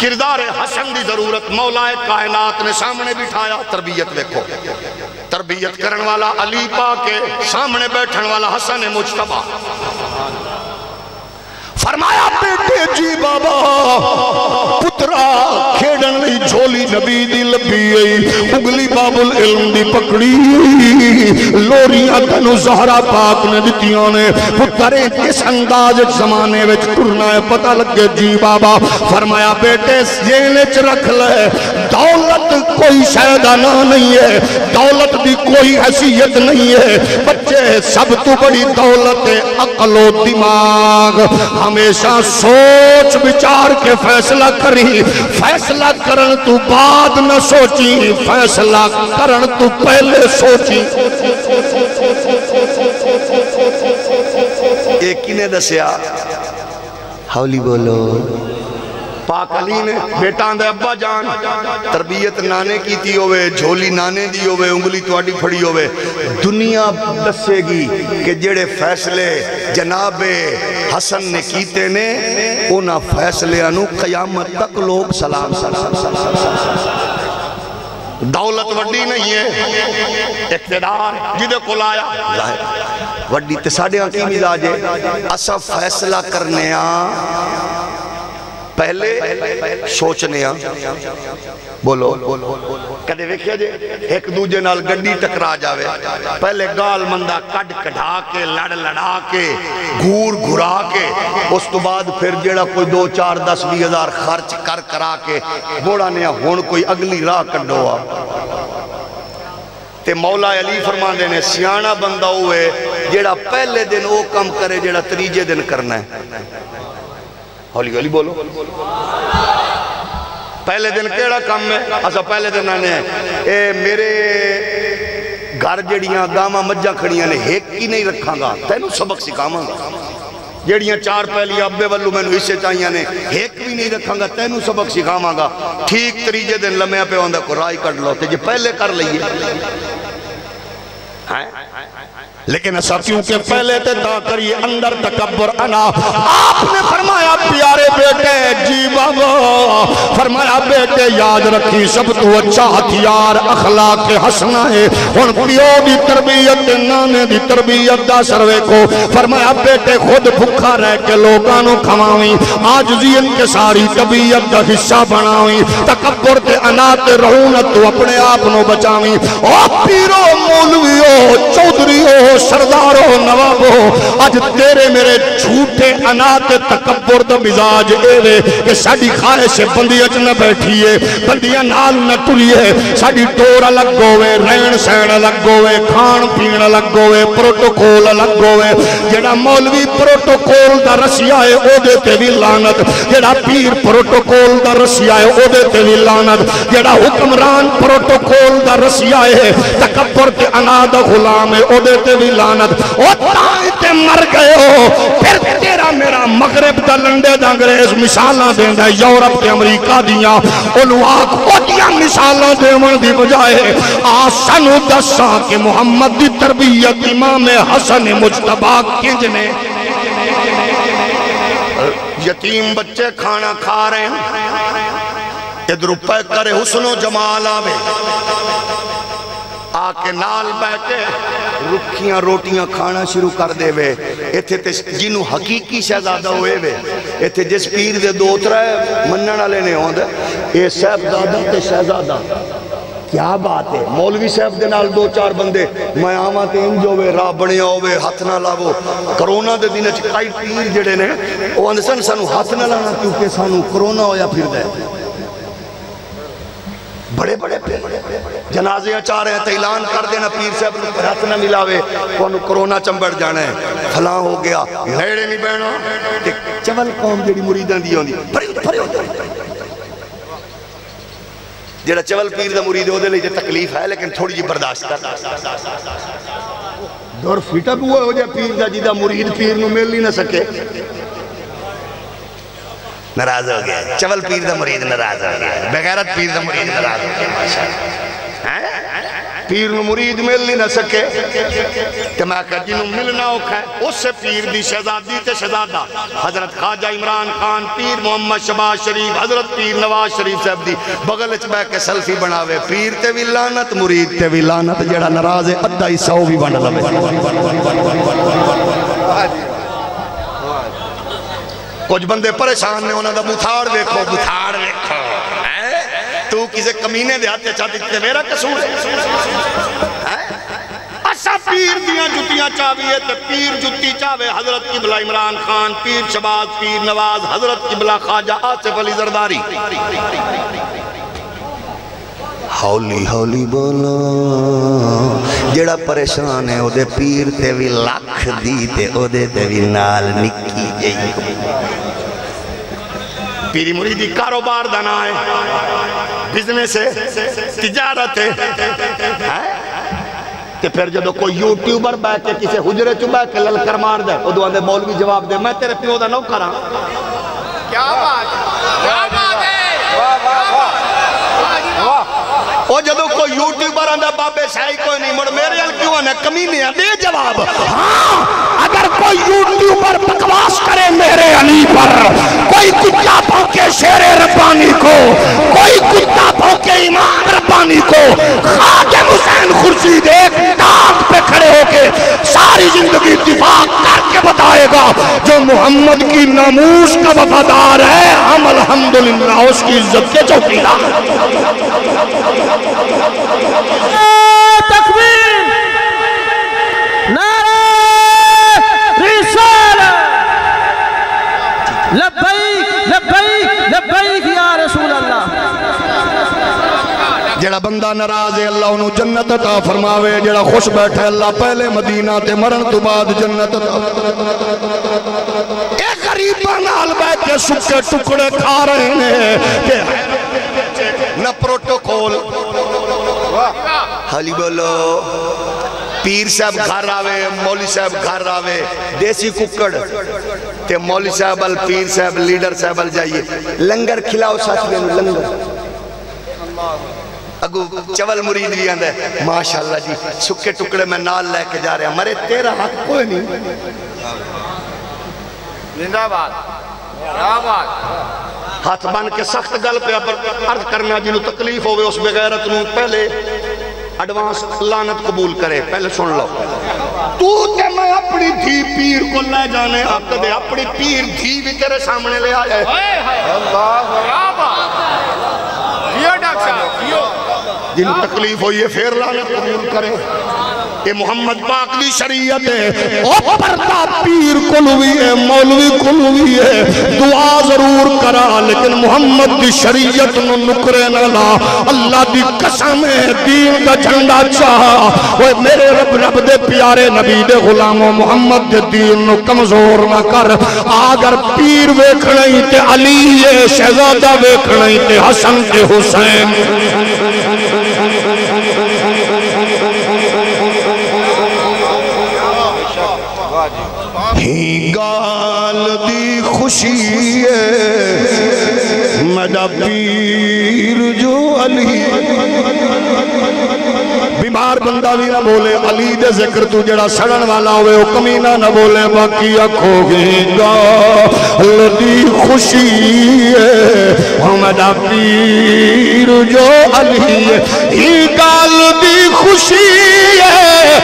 کردار حسن دی ضرورت مولا کائنات نے سامنے بٹھایا. تربیت دیکھو، تربیت کرن والا علی پاک کے سامنے بیٹھن والا حسن مجتبیٰ. فرمایا بیٹے جی بابا پترا کھیڑن لی جھولی نبی دی لگی ہے انگلی باب العلم دی پکڑی لوریاں تینو زہرا پاک نے دتیاں نے پترے کس انداز زمانے وچ ٹرنا ہے پتہ لگے جی بابا فرمایا بیٹے ذہن وچ رکھ لے دولت کوئی شاید نہ نہیں ہے دولت دی کوئی حیثیت نہیں ہے بچے سب تو بڑی دولت ہے عقل و دماغ ہمیشہ سوچ بچار کے فیصلہ کری فیصلہ کرن تو بعد نہ سوچی فیصلہ کرن تو پہلے سوچی ایک ہی نے دسیا ہولی بولو پاک علی نے بیٹا دے ابا جان تربیت نانے کی تھی ہوئے جھولی نانے دی ہوئے انگلی تواڈی پھڑی ہوئے دنیا دسے گی کہ جڑے فیصلے جناب حسن نے کیتے نے انہاں فیصلے انو قیامت تک لوگ سلام دولت وڈی نہیں ہے اقتدار جدے کو لایا وڈی تے ساڑے کی مزاج ہے اسا فیصلہ کرنے پہلے سوچنے بولو کدے ویکھیا جے ایک دوجے نال گڈی ٹکرا جاوے پہلے گال مندہ کڈ کڈھا کے لڑ لڑا کے گھور گھرا کے اس تو بعد پھر جیڑا کوئی 2 4 10 20 ہزار خرچ کرا کے بوڑا نیا ہون کوئی اگلی راہ کڈوا تے مولا علی فرماندے نے سیانہ بندہ ہوئے جیڑا پہلے دن وہ کم کرے جیڑا تریجے دن کرنا ہے ہولی ہولی بولو پہلے دن کیڑا کم ہے اسا پہلے دن آنے ہیں اے میرے گھر جڑیاں گاما مجھا کھڑیاں نے ایک کی نہیں رکھاں گا تینو سبق سکھاما گا جڑیاں 4 پہلی ابے والو میں نے اسے چاہیاں نے ایک بھی نہیں رکھاں گا تینو سبق سکھاما گا ٹھیک تریجے دن لمحہ پہ ہوندہ کو رائی کر لو تے جے پہلے کر لئیے لیکن ایسا کیونکہ پہلے تے تا کریے اندر تکبر انا آپ نے فرمایا پیارے بیٹے جی بابا فرمایا بیٹے یاد رکھی سب تو اچھا ہتھیار اخلاق حسنہ ہے ان پیو دی تربیت نانے دی تربیت دا سروے کو فرمایا بیٹے خود بھکھا رہ کے لوگانوں کھماویں آج زین کے ساری طبیعت دا حصہ بناویں تکبر تے انا تے رہونت تو اپنے آپنوں بچاویں او پیرو مولویو چودریو سردارو نوابو آج تیرے میرے جھوٹے انات تکبر دا مزاج اے کہ ساڑی خواہش بندیاں نہ بیٹھیے بندیاں نال نہ ٹولیے ساڑی ٹور الگ گوئے رہن سہن الگ گوئے کھان پین الگ گوئے پروٹوکول الگ گوئے جڑا مولوی پروٹوکول دا رسیا ہے او دے تے بھی لعنت جڑا پیر پروٹوکول دا رسیا ہے او دے تے بھی لعنت جڑا حکمران پروٹوکول دا رسیا ہے تکبر تے انات غلام ہے او دے تے بھی لعنت او تائیں تے مر گئے ہو پھر تیرا میرا مغرب دا لنڈے دا انگریز مثالاں دیندہ یورپ تے امریکہ دیاں انہوں آکھ اوٹیاں مثالاں دیون دی بجائے آسانو دسا کہ محمد دی تربیت امام حسن مجتبہ کنجنے یتیم بچے کھانا کھا رہے ہیں ادھر روپے کرے حسن و جمال آوے آکے نال بیٹھے رکھیاں روٹیاں کھانا شروع کر دے وے ایتھے تے جنہوں حقیقی شہزادہ ہوئے وے ایتھے جس پیر دے 2 3 منن والے نے ہوندے اے صاحبزادہ تے شہزادہ کیا بات ہے مولوی صاحب دے نال 2 4 بندے میں آواں تے انج ہوئے راہ بنیا ہوئے ہاتھ نہ لاو کرونا دے دن وچ کئی پیر جڑے نے او آندے سن سانو ہاتھ نہ لانا کیونکہ سانو کرونا ہویا پھردا ہے بڑے بڑے جنازیاں چاہ رہے ہیں تو اعلان کر دینا پیر صاحب نے ہاتھ نہ ملاوے کونو کرونا چمبڑ جانا ہے فلاں ہو گیا نیڑے نہیں بہنا چول قوم جڑی مریدان دی ہوندی پھری ہوندی جڑا چول پیر دا مرید ہو دے لئے تکلیف ہے لیکن تھوڑی جی برداشت کر دور فیٹا بوئے ہو جائے پیر دا جیدہ مرید پیر نو مل نہیں نہ سکے ناراض ہو گیا چول پیر دا مرید ناراض ہو گیا بغیرت پیر دا مرید ناراض ہو گیا ماشاءاللہ پیر نو مرید مل نہیں نہ سکے کہ میں کہا جنہوں ملنا ہوکھا ہے اس سے پیر دی شہزادی تے شہزادہ حضرت خواجہ عمران خان پیر محمد شباز شریف حضرت پیر نواز شریف صاحب دی بغل اچ بے کے سلفی بناوے پیر تے بھی لعنت مرید تے بھی لعنت جڑا ناراض ہے ادھا ہی 100 بھی بن کچھ بندے پریشان نے انہوں دا بتھاڑ دیکھو تو تو کسے کمینے دے ہاتھ چاہتی تے میرا قصور ہے اسا پیر دیاں جتیاں چاہیے تے پیر جتی چاہے حضرت قبلہ عمران خان، پیر شباز، پیر نواز، حضرت قبلہ خواجہ آصف علی زرداری. ہولی ہولی بولو جڑا پریشان ہے او دے پیر تے بھی لکھ دی تے او دے تے بھی نال نکی جئی. پیری مریدی کاروبار دانا ہے، بزنس ہے، تجارت ہے. کہ پھر جدو کوئی یوٹیوبر بیٹھ کے کسی حجرے چو بیٹھ کے للکر مار دے او دو مولوی جواب دے میں تیرے پیو دا نو کراں. کیا بات ہے، او جدو کوئی یوٹیوبر آندہ بابے شاہی کوئی نہیں مڑ میرے حل کیوں آنے کمینے آنے دے جواب. ہاں اگر کوئی یوٹیوبر بکواس کرے میرے علی پر، کوئی کتا بھونکے شیر ربانی کو، کوئی کتا بھونکے امام ربانی کو، خادم حسین خورشید ایک ٹانگ پہ کھڑے ہو کے ساری زندگی دفاع کر کے بتائے گا جو محمد کی ناموس کا وفادار ہے ہم الحمدللہ اس کی عزت کے چوکیدار. تکبیر، نعرہ رسالہ، لبیک لبیک لبیک یا رسول اللہ. جڑا بندہ ناراض ہے اللہ انہوں جنت عطا فرماوے، جڑا خوش بیٹھے اللہ پہلے مدینہ تے مرن تو بعد جنت عطا. ایک غریبہ نال بیٹھ کے سکے ٹکڑے کھا رہے ہیں نہ پروٹوکول. حالی بولو پیر صاحب گھر آوے، مولی صاحب گھر آوے، دیسی ککڑ تے مولی صاحب ال پیر صاحب لیڈر صاحب ال جائیے لنگر کھلاؤ ساتھ گئے لنگر. اگو چول مرید بھی آندھا ہے ماشاءاللہ جی سکے ٹکڑے میں نال لے کے جا رہے ہیں مرے تیرا حق کوئی نہیں. زندہ بات، کیا بات. ہاتھ بن کے سخت گل پہ عرض کرنا جنہوں تکلیف ہوئے اس بغیرت نوں پہلے ایڈوانس لعنت قبول کرے. پہلے سن لو تو تے میں اپنی دھی پیر کو لے جانے حق دے، اپنی پیر دھی بھی تیرے سامنے لے آئے. جنہوں تکلیف ہوئی ہے پھر لعنت قبول کرے. یہ محمد پاک دی شریعت ہے. او پردہ پیر کلوی ہے، مولوی کلوی ہے، دعا ضرور کرا لیکن محمد دی شریعت نو نکرے نہ لا. اللہ دی قسم ہے دین دا جھنڈا چاہا وہ میرے رب دے پیارے نبی دے غلاموں محمد دے دین نو کمزور نہ کر. اگر پیر ویکھنی تے علی ہے، شہزادہ ویکھنی تے حسن تے حسین. ہی گال دی خوشی ہے میرا پیر جو علی. بیمار بندہ بھی نہ بولے علی دے ذکر تو جڑا سڑن والا ہوئے وہ کمینہ نہ بولے باقی اکھو گی گال دی خوشی ہے میرا پیر جو علی ہے. ہی گال دی خوشی ہے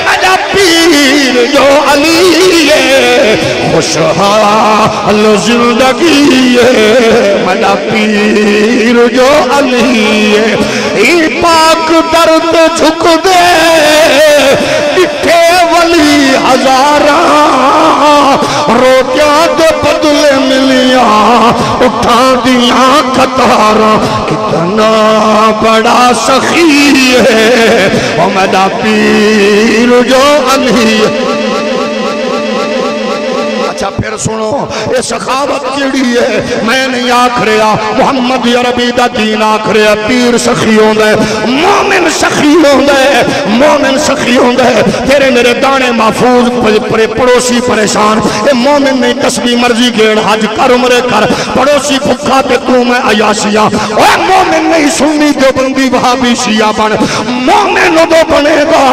میرا پیر جو علی ہے. خوشحال زندگی ہے میرا پیر جو علی ہے. ای پاک درد جھک دے ڈٹھے ولی ہزاراں روٹیاں دے بدلے ملیاں اٹھا دیاں قطاراں. کتنا بڑا سخی ہے وہ میرا پیر جو علی ہے. اچھا پھر سنو یہ سخاوت کیڑی ہے. میں نہیں آکھ رہا محمد عربی دا دین آکھ رہا پیر سخی ہوندہ ہے، مومن سخی ہوندہ ہے، مومن سخی ہوندہ ہے. تیرے میرے دانے محفوظ پڑوسی پریشان اے مومن نہیں تسبیح مرضی گیڑ حج کر عمرے کر پڑوسی بھکا تے تو میں عیاشیاں. اے مومن نہیں سنی دو بندی وہابی شیعہ بن. مومن دو بنے گا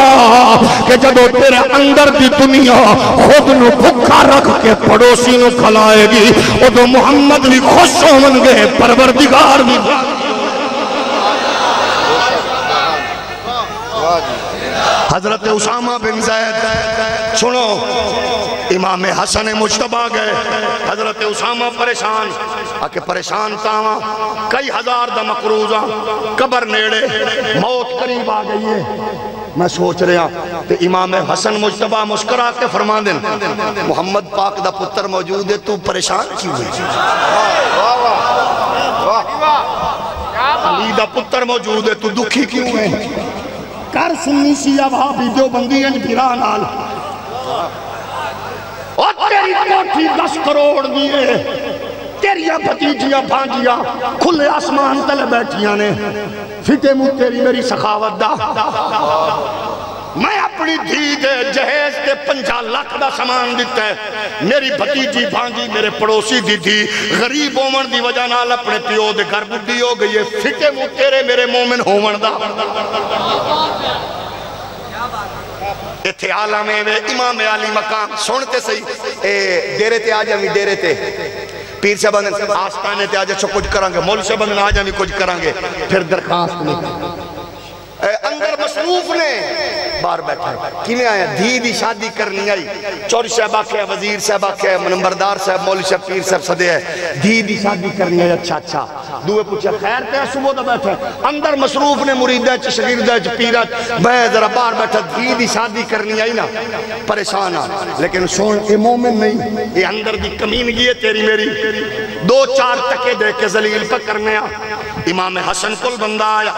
کہ جدو تیرے اندر دی دنیا خود نو بھکا رکھ کے پڑوسی نو کھلائے گی او تو محمد بھی خوش ہون گے پروردگار بھی. حضرت اسامہ بن زید سنو امام حسن مجتبیٰ گئے. حضرت اسامہ پریشان آکے پریشان تاواں کئی ہزار دا مقروضاں قبر نیڑے موت قریب آ گئی ہے میں سوچ رہا تے امام حسن مجتبہ مسکرا کے فرما دیں محمد پاک دا پتر موجود ہے تو پریشان کیوں ہے علی دا پتر موجود ہے تو دکھی کیوں ہے کر سنی سیاہ بھابی جو بندی ہیں بھرا نال اور تیری کوٹھی 10 کروڑ دیئے تیریاں بھتیجیاں بھانجیاں کھلے آسمان تلے بیٹھیاں نے فٹے منہ تیری میری سخاوت دا میں اپنی دھی دے جہیز تے 50 لاکھ دا سامان دیتا ہے میری بھتیجی بھانجی میرے پڑوسی دی تھی غریب ہومن دی وجہ نال اپنے پیو دے گھر بڑھی ہو گئی ہے فٹے منہ تیرے میرے مومن ہومن دا اتھے عالم میں امام علی مقام سنتے صحیح ڈیرے تے آجا بھی ڈیرے تے پیر سے بندن آستانے تے آجا چھو کچھ کرانگے مول سے بندن آجا بھی کچھ کرانگے پھر درخواست میں اندر مصروف نے بار بیٹھا کی میں آیا دھی دی شادی کرنی آئی چوری صاحب آکھے وزیر صاحب آکھے نمبردار صاحب مولی صاحب پیر صاحب صدے ہے دھی دی شادی کرنی آئی اچھا اچھا دوے پوچھا خیر تے صبح دا بیٹھا اندر مصروف نے مریدہ چھ شگیردہ چھ پیرہ میں ذرا بار بیٹھا دھی دی شادی کرنی آئی نا پریشان آ لیکن سون اے مومن نہیں اے اندر دی کمینگی ہے تیری میری 2-4 ٹکے دے کے ذلیل پہ کرنے آ امام حسن کل بندہ آیا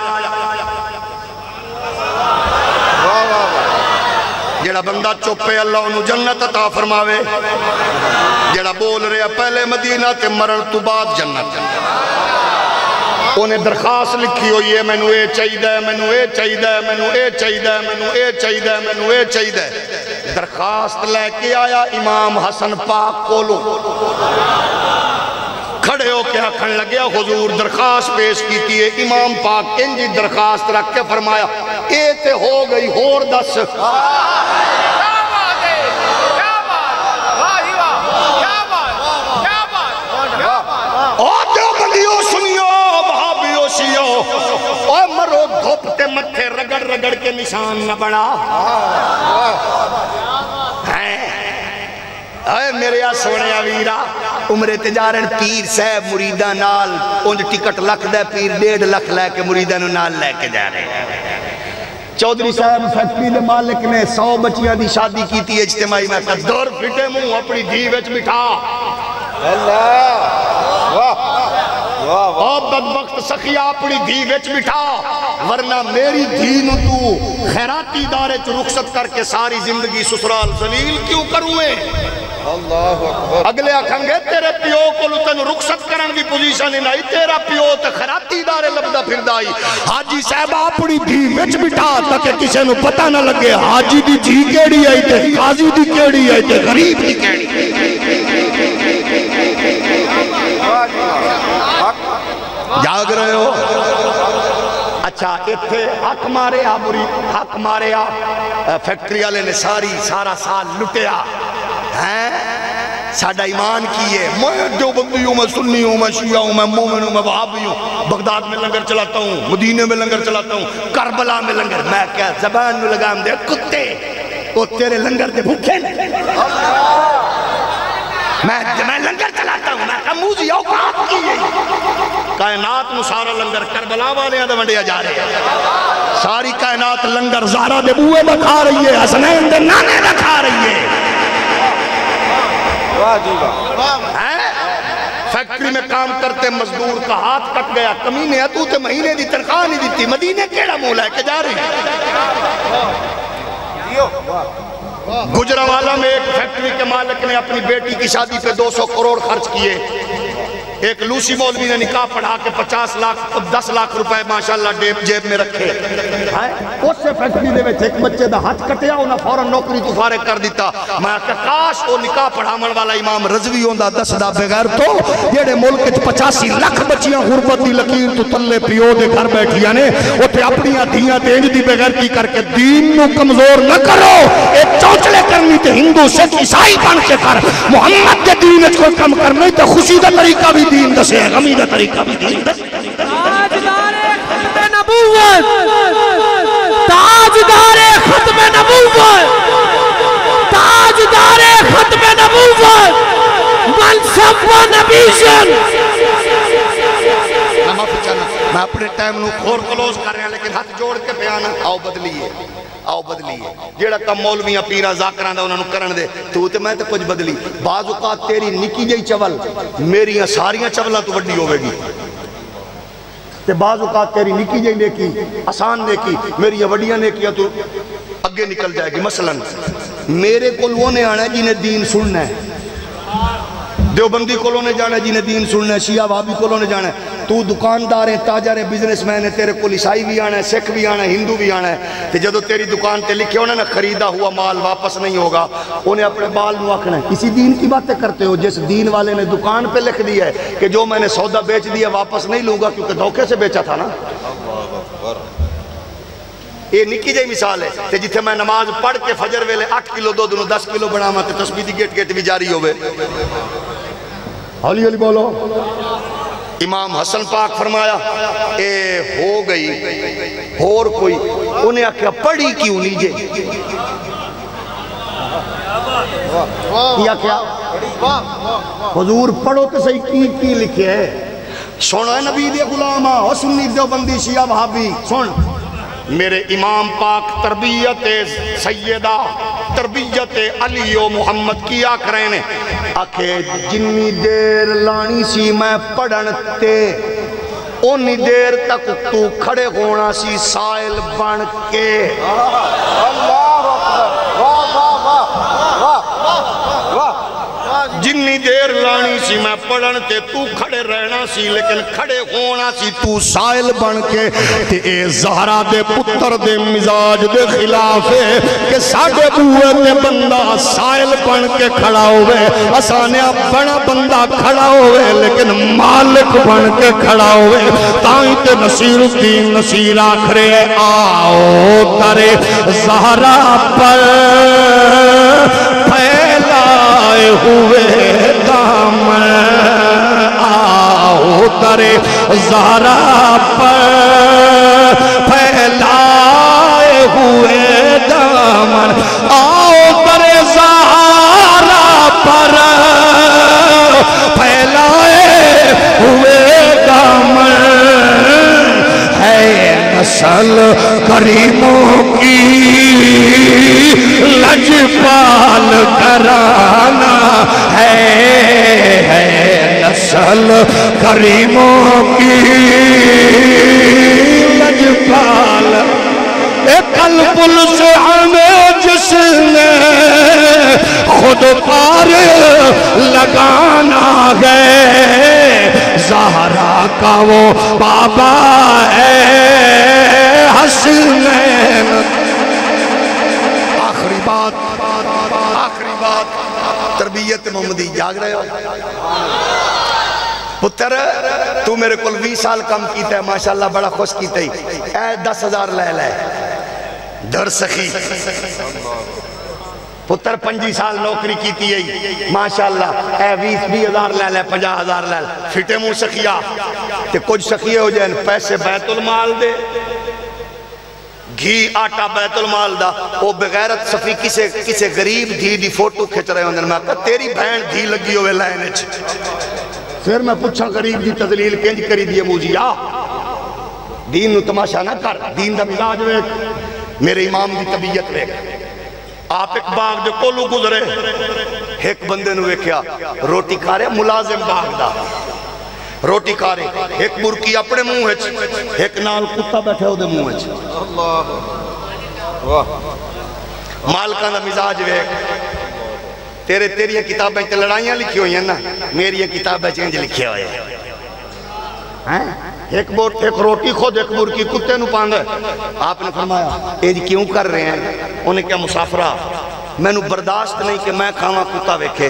جڑا بندہ چوپے اللہ انہوں جنت عطا فرماوے جڑا بول رہے پہلے مدینہ تے مرن تو بعد جنت انہیں درخواست لکھی ہوئی ہے میں نو اے چاہیدہ ہے میں نو اے چاہیدہ ہے میں نو اے چاہیدہ ہے میں نو اے چاہیدہ ہے میں نو اے چاہیدہ ہے درخواست لے کے آیا امام حسن پاک کولو کھڑے ہو کے آکھن لگیا حضور درخواست پیش کی تھی امام پاک انجی درخواست رکھ کے فرمایا اے تے ہو گئی ہور دس اور مرو دھوپتے متھے رگڑ رگڑ کے نشان نہ بڑا اے میرے سونے ویرا عمر تجارن پیر صاحب مریدہ نال انج ٹکٹ لکھ دے پیر 1.5 لاکھ لے کے مریدہ نال لے کے جا رہے چودھری صاحب فیکٹری دے مالک نے 100 بچیاں دی شادی کی تھی اجتماعی میں دور پھٹے منہ اپنی دھی وچ بٹھا اور بدبخت سخیہ اپنی دھی وچ بٹھا ورنہ میری دھی نو تو خیراتی دارے چ رخصت کر کے ساری زندگی سسرال ذلیل کیوں کروئے اگلے آکھنگے تیرے پیو کو لتن رخصت کرن کی پوزیشن ہی نہیں تیرا پیو تے خیراتی دارے لبدہ پھر دائی حاجی صاحب اپنی دھی وچ بٹھا تاکہ کسے نو پتہ نہ لگے حاجی دی دھی کیڑی آئی تے قاضی دی کیڑی آئی تے غریب دی کیڑی جاگ رہے ہو اچھا اتھے حق مارے آ بری حق مارے آ فیکٹری والے نے سارا سال لٹیا ساڑھا ایمان کیے میں دیوبندی ہوں میں سنی ہوں میں شیعہ ہوں میں مومن ہوں میں وہابی ہوں بغداد میں لنگر چلاتا ہوں مدینے میں لنگر چلاتا ہوں کربلا میں لنگر میں کیا زبان میں لگام دے کتے وہ تیرے لنگر دے بھوکے میں لنگر چلاتا ہوں میں کموزی اوقات کی کائنات میں سارا لنگر کربلا والے ہیں ونڈیا جا رہے ہیں ساری کائنات لنگر زہرہ دے بوئے بکھا رہی ہے حسنین دے نانے بکھا رہی ہے فیکٹری میں کام کرتے مزدور کا ہاتھ کٹ گیا کمینے تو تے مہینے دی تنخواہ نہیں دیتی مدینے کیڑا مولا ہے کہ جا رہی گجرانوالہ میں ایک فیکٹری کے مالک نے اپنی بیٹی کی شادی پہ 200 کروڑ خرچ کیے ایک لوسی مولوی نے نکاح پڑھا کے 10 لاکھ روپے ماشاءاللہ جیب میں رکھے اس سے فیکٹری دے وچ ایک بچے دا ہاتھ کٹیا انہاں فوراں نوکری تو فارغ کر دیتا میں کہ کاش وہ نکاح پڑھاون والا امام رضوی ہوندا دسدا بغیر تو جڑے ملک وچ 85 لاکھ بچیاں غربت دی لکیر تو تلے پیو دے گھر بیٹھیاں نے اوتھے اپنیاں دھیاں تے انج دی بغیرتی کر کے دین نو کمزور نہ کرو اے چوچلے کرنی تے ہندو سکھ عیسائی بن کے کر محمد کے دین وچ کوئی کم کرنا تے خوشی دا طریقہ بھی دین دسے غمی دا طریقہ بھی دین دسے تاجدار ختم نبوت تاجدار ختم نبوت تاجدار ختم نبوت منصب و نبیشن میں اپنے ٹائم نو خور کلوز کر رہے ہیں لیکن ہاتھ جوڑ کے پیانا آؤ بدلیے آؤ بدلیے جیڑا کم مولویاں پیرا ذاکران دا انہوں کرن دے تو تے میں تے کچھ بدلی بعض اوقات تیری نکی جئی چول میری ساریاں چولاں تو وڈی ہوئے گی تے بعض اوقات تیری نکی جئی نیکی آسان نیکی میری وڈیاں نیکیاں تو اگے نکل جائے گی مثلا میرے کول وہ نے آنا ہے جنہیں دین سننا ہے دیوبندی کولوں نے جانا ہے جنہیں دین سننا ہے شیعہ وہابی کولوں نے جانا ہے تو دکاندار ہے تاجر ہے بزنس مین ہے تیرے کول عیسائی بھی آنا ہے سکھ بھی آنا ہے ہندو بھی آنا ہے کہ جدو تیری دکان تے لکھے ہونا نا خریدا ہوا مال واپس نہیں ہوگا انہیں اپنے بال نو آکھنا ہے کسی دین کی باتیں کرتے ہو جس دین والے نے دکان پہ لکھ دیا ہے کہ جو میں نے سودا بیچ دیا واپس نہیں لوں گا کیونکہ دھوکے سے بیچا تھا نا یہ نکی جائی مثال ہے کہ جتھے میں نماز پڑھ کے فجر ویلے 8 کلو دو دنوں 10 کلو بنا ماں تے تسبیح دی گیٹ گیٹ بھی جاری ہوئے حالی حالی بولو امام حسن پاک فرمایا اے ہو گئی اور کوئی انہیں آکھا پڑھی کیوں لیجے کیا حضور پڑھو تو صحیح کی لکھے ہے سنو اے نبی دے غلامہ او سنی دیوبندی شیعہ وہابی سن میرے امام پاک تربیت سیدہ تربیت علی و محمد کی آکھ رہے ہیں آکھے جنی دیر لانی سی میں پڑھن تے انی دیر تک تو کھڑے ہونا سی سائل بن کے جنی دیر لانی سی میں پڑھن تے تو کھڑے رہنا سی لیکن کھڑے ہونا سی تو سائل بن کے تے اے زہرا دے پتر دے مزاج دے خلاف ہے کہ ساڑھے بوئے تے بندہ سائل بن کے کھڑا ہوئے آسانے بڑا بندہ کھڑا ہوئے لیکن مالک بن کے کھڑا ہوئے تائیں تے نصیر الدین نصیر آکھرے آؤ ترے زہرا پر پھیلائے ہوئے دامن آؤ ترے زہرا پر پھیلائے ہوئے دامن آؤ ترے زہرا پر پھیلائے ہوئے دامن ہے نسل کریموں کی لجپال گھرانہ ہے نسل کریموں کی لجپال قلب سے ہمیں جس نے خود پار لگانا ہے زہرا کا وہ بابا ہے حسنین آخری بات تربیت محمدی جاگ رہے ہو پتر تو میرے کل 20 سال کم کیتا ہے ماشاءاللہ بڑا خوش کیتا ہی اے 10,000 لے لے در سخی پتر 25 سال نوکری کیتی ہے ماشاءاللہ اے 20,000 لے لے 50,000 لے لے فٹے موں سخیہ کہ کچھ سخیہ ہو جائیں پیسے بیت المال دے گھی آٹا بیت المال دا وہ بغیرت صفی کسے غریب دھی دی فوٹو کھچ رہے ہوندے میں کہا تیری بہن دھی لگی ہوئے لائنے پھر میں پوچھا غریب دی تدلیل کنج کری دیئے موجی آ دین نو تماشا نہ کر دین دا مزاج ویک میرے امام دی طبیعت ویک آپ ایک باغ جو کولو گزرے ایک بندے نو ویکیا روٹی کھا رہے ملازم باغ دا روٹی کھا رہے ایک برکی اپنے منہ ہے ایک نال کتا بیٹھے ہو دے منہ ہے مالکان دا مزاج ویک تیری کتابیں تے لڑائیاں لکھی ہوئی ہیں نا میری کتابیں چینج لکھی ہوئی ہیں ایک روٹی خود ایک برکی کتے نو پاندھا ہے آپ نے فرمایا اے جی کیوں کر رہے ہیں انہیں کیا مسافرہ میں نو برداشت نہیں کہ میں کھاواں کتا ویکھے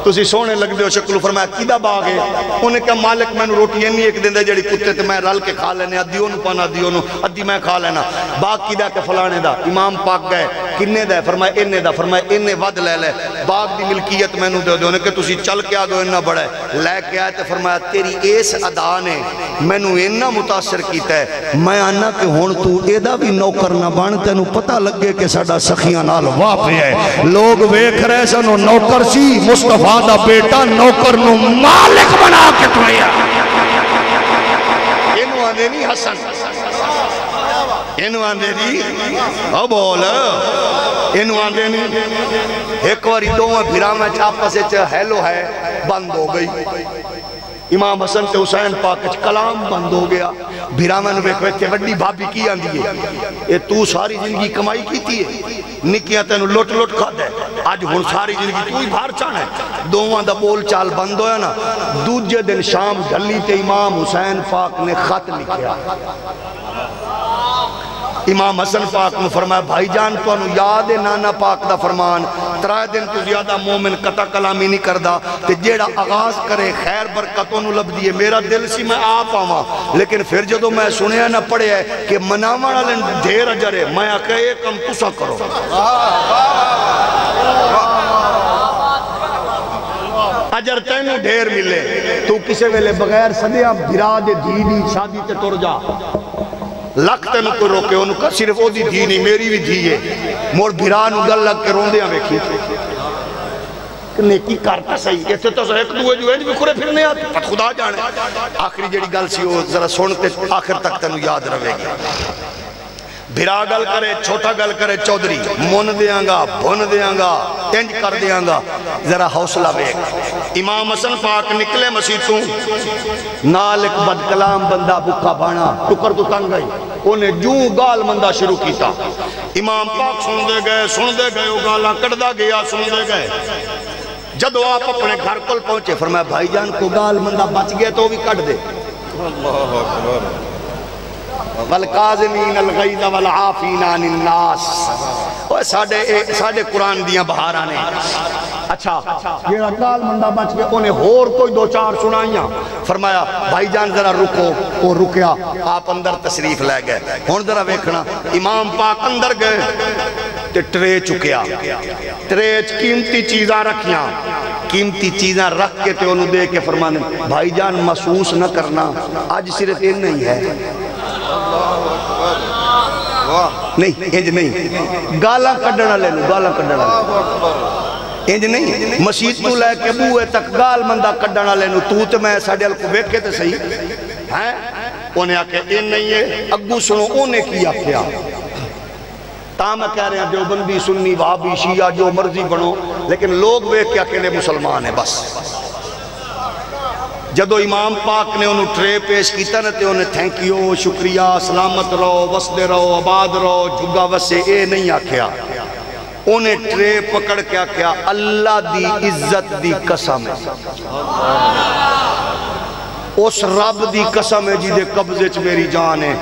تسی سونے لگ دے ہو شکلو فرمایا کیدہ باغ ہے انہیں کہا مالک میں نو روٹی نہیں ایک دن دے جڑی کتے تے میں رل کے کھا لینے ادھیوں نو پانا ادھیوں نو ادھی میں کھا لینا باغ کیدہ کے فلانے دا امام پاک گئے کنے دا فرمایا اننے دا فرمایا اننے ود لے لے باغ دی ملکیت میں نو دے دے انہیں کہ تسی چل کے آگو اننا بڑھے لے کے آئے تے فرمایا تیری ایس ادا نے میں نو اننا متاثر کیتا ہے میں آنا کہ ہون تو ایدہ بھی نوکر نہ بانتے نو پتہ لگے کہ ساڑا سخیاں نال واپے ہے لوگ ویکھ رہے سنو نوکر سی مصطفیٰ دا بیٹا نوکر نو مالک بنا کے تو آنے نہیں حسن انو آنے دی او بول انو آنے نہیں ایک واری دوہاں بھرامہ چاپا سے ہیلو ہے بند ہو گئی امام حسن تے حسین پاک کلام بند ہو گیا بھرامہ نے بیکھوے وڈی بھابی کی آندی ہے اے تو ساری زندگی کمائی کی تھی ہے نکیاں تینو لوٹ لوٹ کھا دے آج ہن ساری زندگی تو ہی بھار چانا ہے دوہاں دا بول چال بند ہویا نا دوجہ دن شام ڈھلی تے امام حسین پاک نے خط لکھیا امام حسن پاک نے فرمایا بھائی جان تو انہوں یاد ہے نانا پاک دا فرمان 3 دن تو زیادہ مومن قطع کلامی نہیں کردہ کہ جیڑا آغاز کرے خیر برکت انہوں لب دیئے میرا دل سی میں آپ آواں لیکن پھر جدو میں سنیا نہ پڑے ہے کہ مناوان علن دھیر اجرے میں آکے ایک کم تسا کرو اجر تینوں دھیر ملے تو کسے ویلے بغیر صدیہ بھرا دے دینی شادی تے تر جا لکھتے نو کو روکے انہوں کا صرف او دی دینی میری بھی دیئے مور بھرانو گل لگ کے روندیاں ویکھی نیکی کرتا صحیح یہ تو ایک دوئے جو ہے جو کھرے پھرنے آتے پت خدا جانے آخری جیڑی گل سی وہ ذرا سنتے آخر تک تنو یاد روے گی بھرا گل کرے چھوٹا گل کرے چودری من دیاں گا بھن دیاں گا تنج کر دیاں گا ذرا حوصلہ بیک امام حسن پاک نکلے مسیطوں نال ایک بد کلام بندہ بکھا بانا ٹکر تو تنگ گئی انہیں جو گال مندہ شروع کیتا امام پاک سن دے گئے وہ گالاں کردہ گیا سن دے گئے جدو آپ اپنے گھر کل پہنچے فرمایا بھائی جان کو گال مندہ بچ گیا تو بھی کٹ دے اللہ اکبر والقاظمین الغیظ والعافین عن الناس وہ ساڑھے قرآن دیاں بہار آنے اچھا یہ گال مندہ بچ گیا انہیں اور کوئی 2-4 سنائیاں فرمایا بھائی جان ذرا رکو وہ رکیا آپ اندر تشریف لے گئے ہون ذرا ویکھنا امام پاک اندر گئے تے ٹرے چکیا ٹرے قیمتی چیزاں رکھیاں قیمتی چیزاں رکھ کے تے انہوں دے کے فرمانے بھائی جان محسوس نہ کرنا آج صرف یہ نہیں ہے نہیں انج نہیں گالا کڈنا لے لو گالا کڈنا انج نہیں مسجد تو لے کے بوئے تک گال مندہ کڈنا لے لو تو میں ساڑھے کو بیٹھ کے تے صحیح ہیں انہیں آکے ان نہیں ہے اگو سنو انہیں کیا کیا تا میں کہہ رہے ہیں دیوبندی سنی وہابی شیعہ جو مرضی بنو لیکن لوگ وہ کیا کہنے مسلمان ہیں بس جدو امام پاک نے انہوں ٹرے پیش کیتا نا تے انہیں تھینکیو شکریہ سلامت رہو وسدے رہو آباد رہو جھگا وسے اے نہیں آکھیا انہیں ٹرے پکڑ کیا کیا اللہ دی عزت دی قسم ہے اس رب دی قسم ہے جی دے قبضے چ میری جان ہے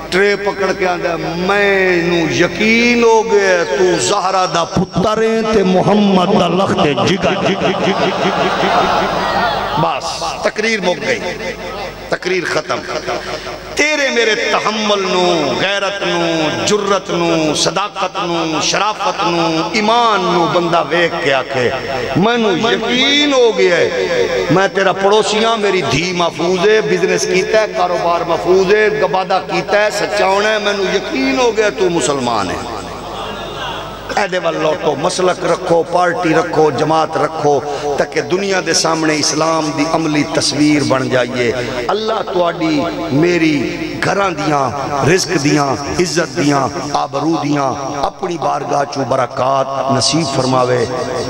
ٹرے پکڑ کے آندھا میں نو یقین ہو گئے تو زہرہ دا پتریں تے محمد دا لخت جگہ بس تقریر مک گئی تقریر ختم تیرے میرے تحمل نو غیرت نو جرت نو صداقت نو شرافت نو ایمان نو بندہ ویک کے آکھے میں نو یقین ہو گیا ہے میں تیرا پڑوسیاں میری دھی محفوظ ہے بزنس کیتا ہے کاروبار محفوظ ہے گبادہ کیتا ہے سچاؤن ہے میں نو یقین ہو گیا تو مسلمان ہے ایدے وال لوٹو مسلک رکھو پارٹی رکھو جماعت رکھو تاکہ دنیا دے سامنے اسلام دی عملی تصویر بن جائیے اللہ تو آڈی میری گھران دیاں رزق دیاں عزت دیاں آبرو دیاں اپنی بارگاہ چو برکات نصیب فرماوے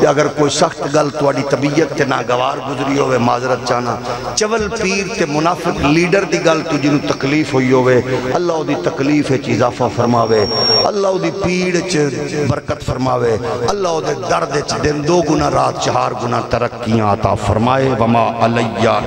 اگر کوئی سخت گل تو آڈی طبیعت تے ناگوار گزری ہوئے معذرت چانا چول پیر تے منافق لیڈر دی گل تو جنہوں تکلیف ہوئی ہوئے اللہ دی تکلیف ہے اضافہ فرماوے اللہ دی پیڑ چ برکت فرماوے اللہ دے درد چ دن 2 گنا رات 4 گنا ترقیاں عطا فرمائے وما علیہ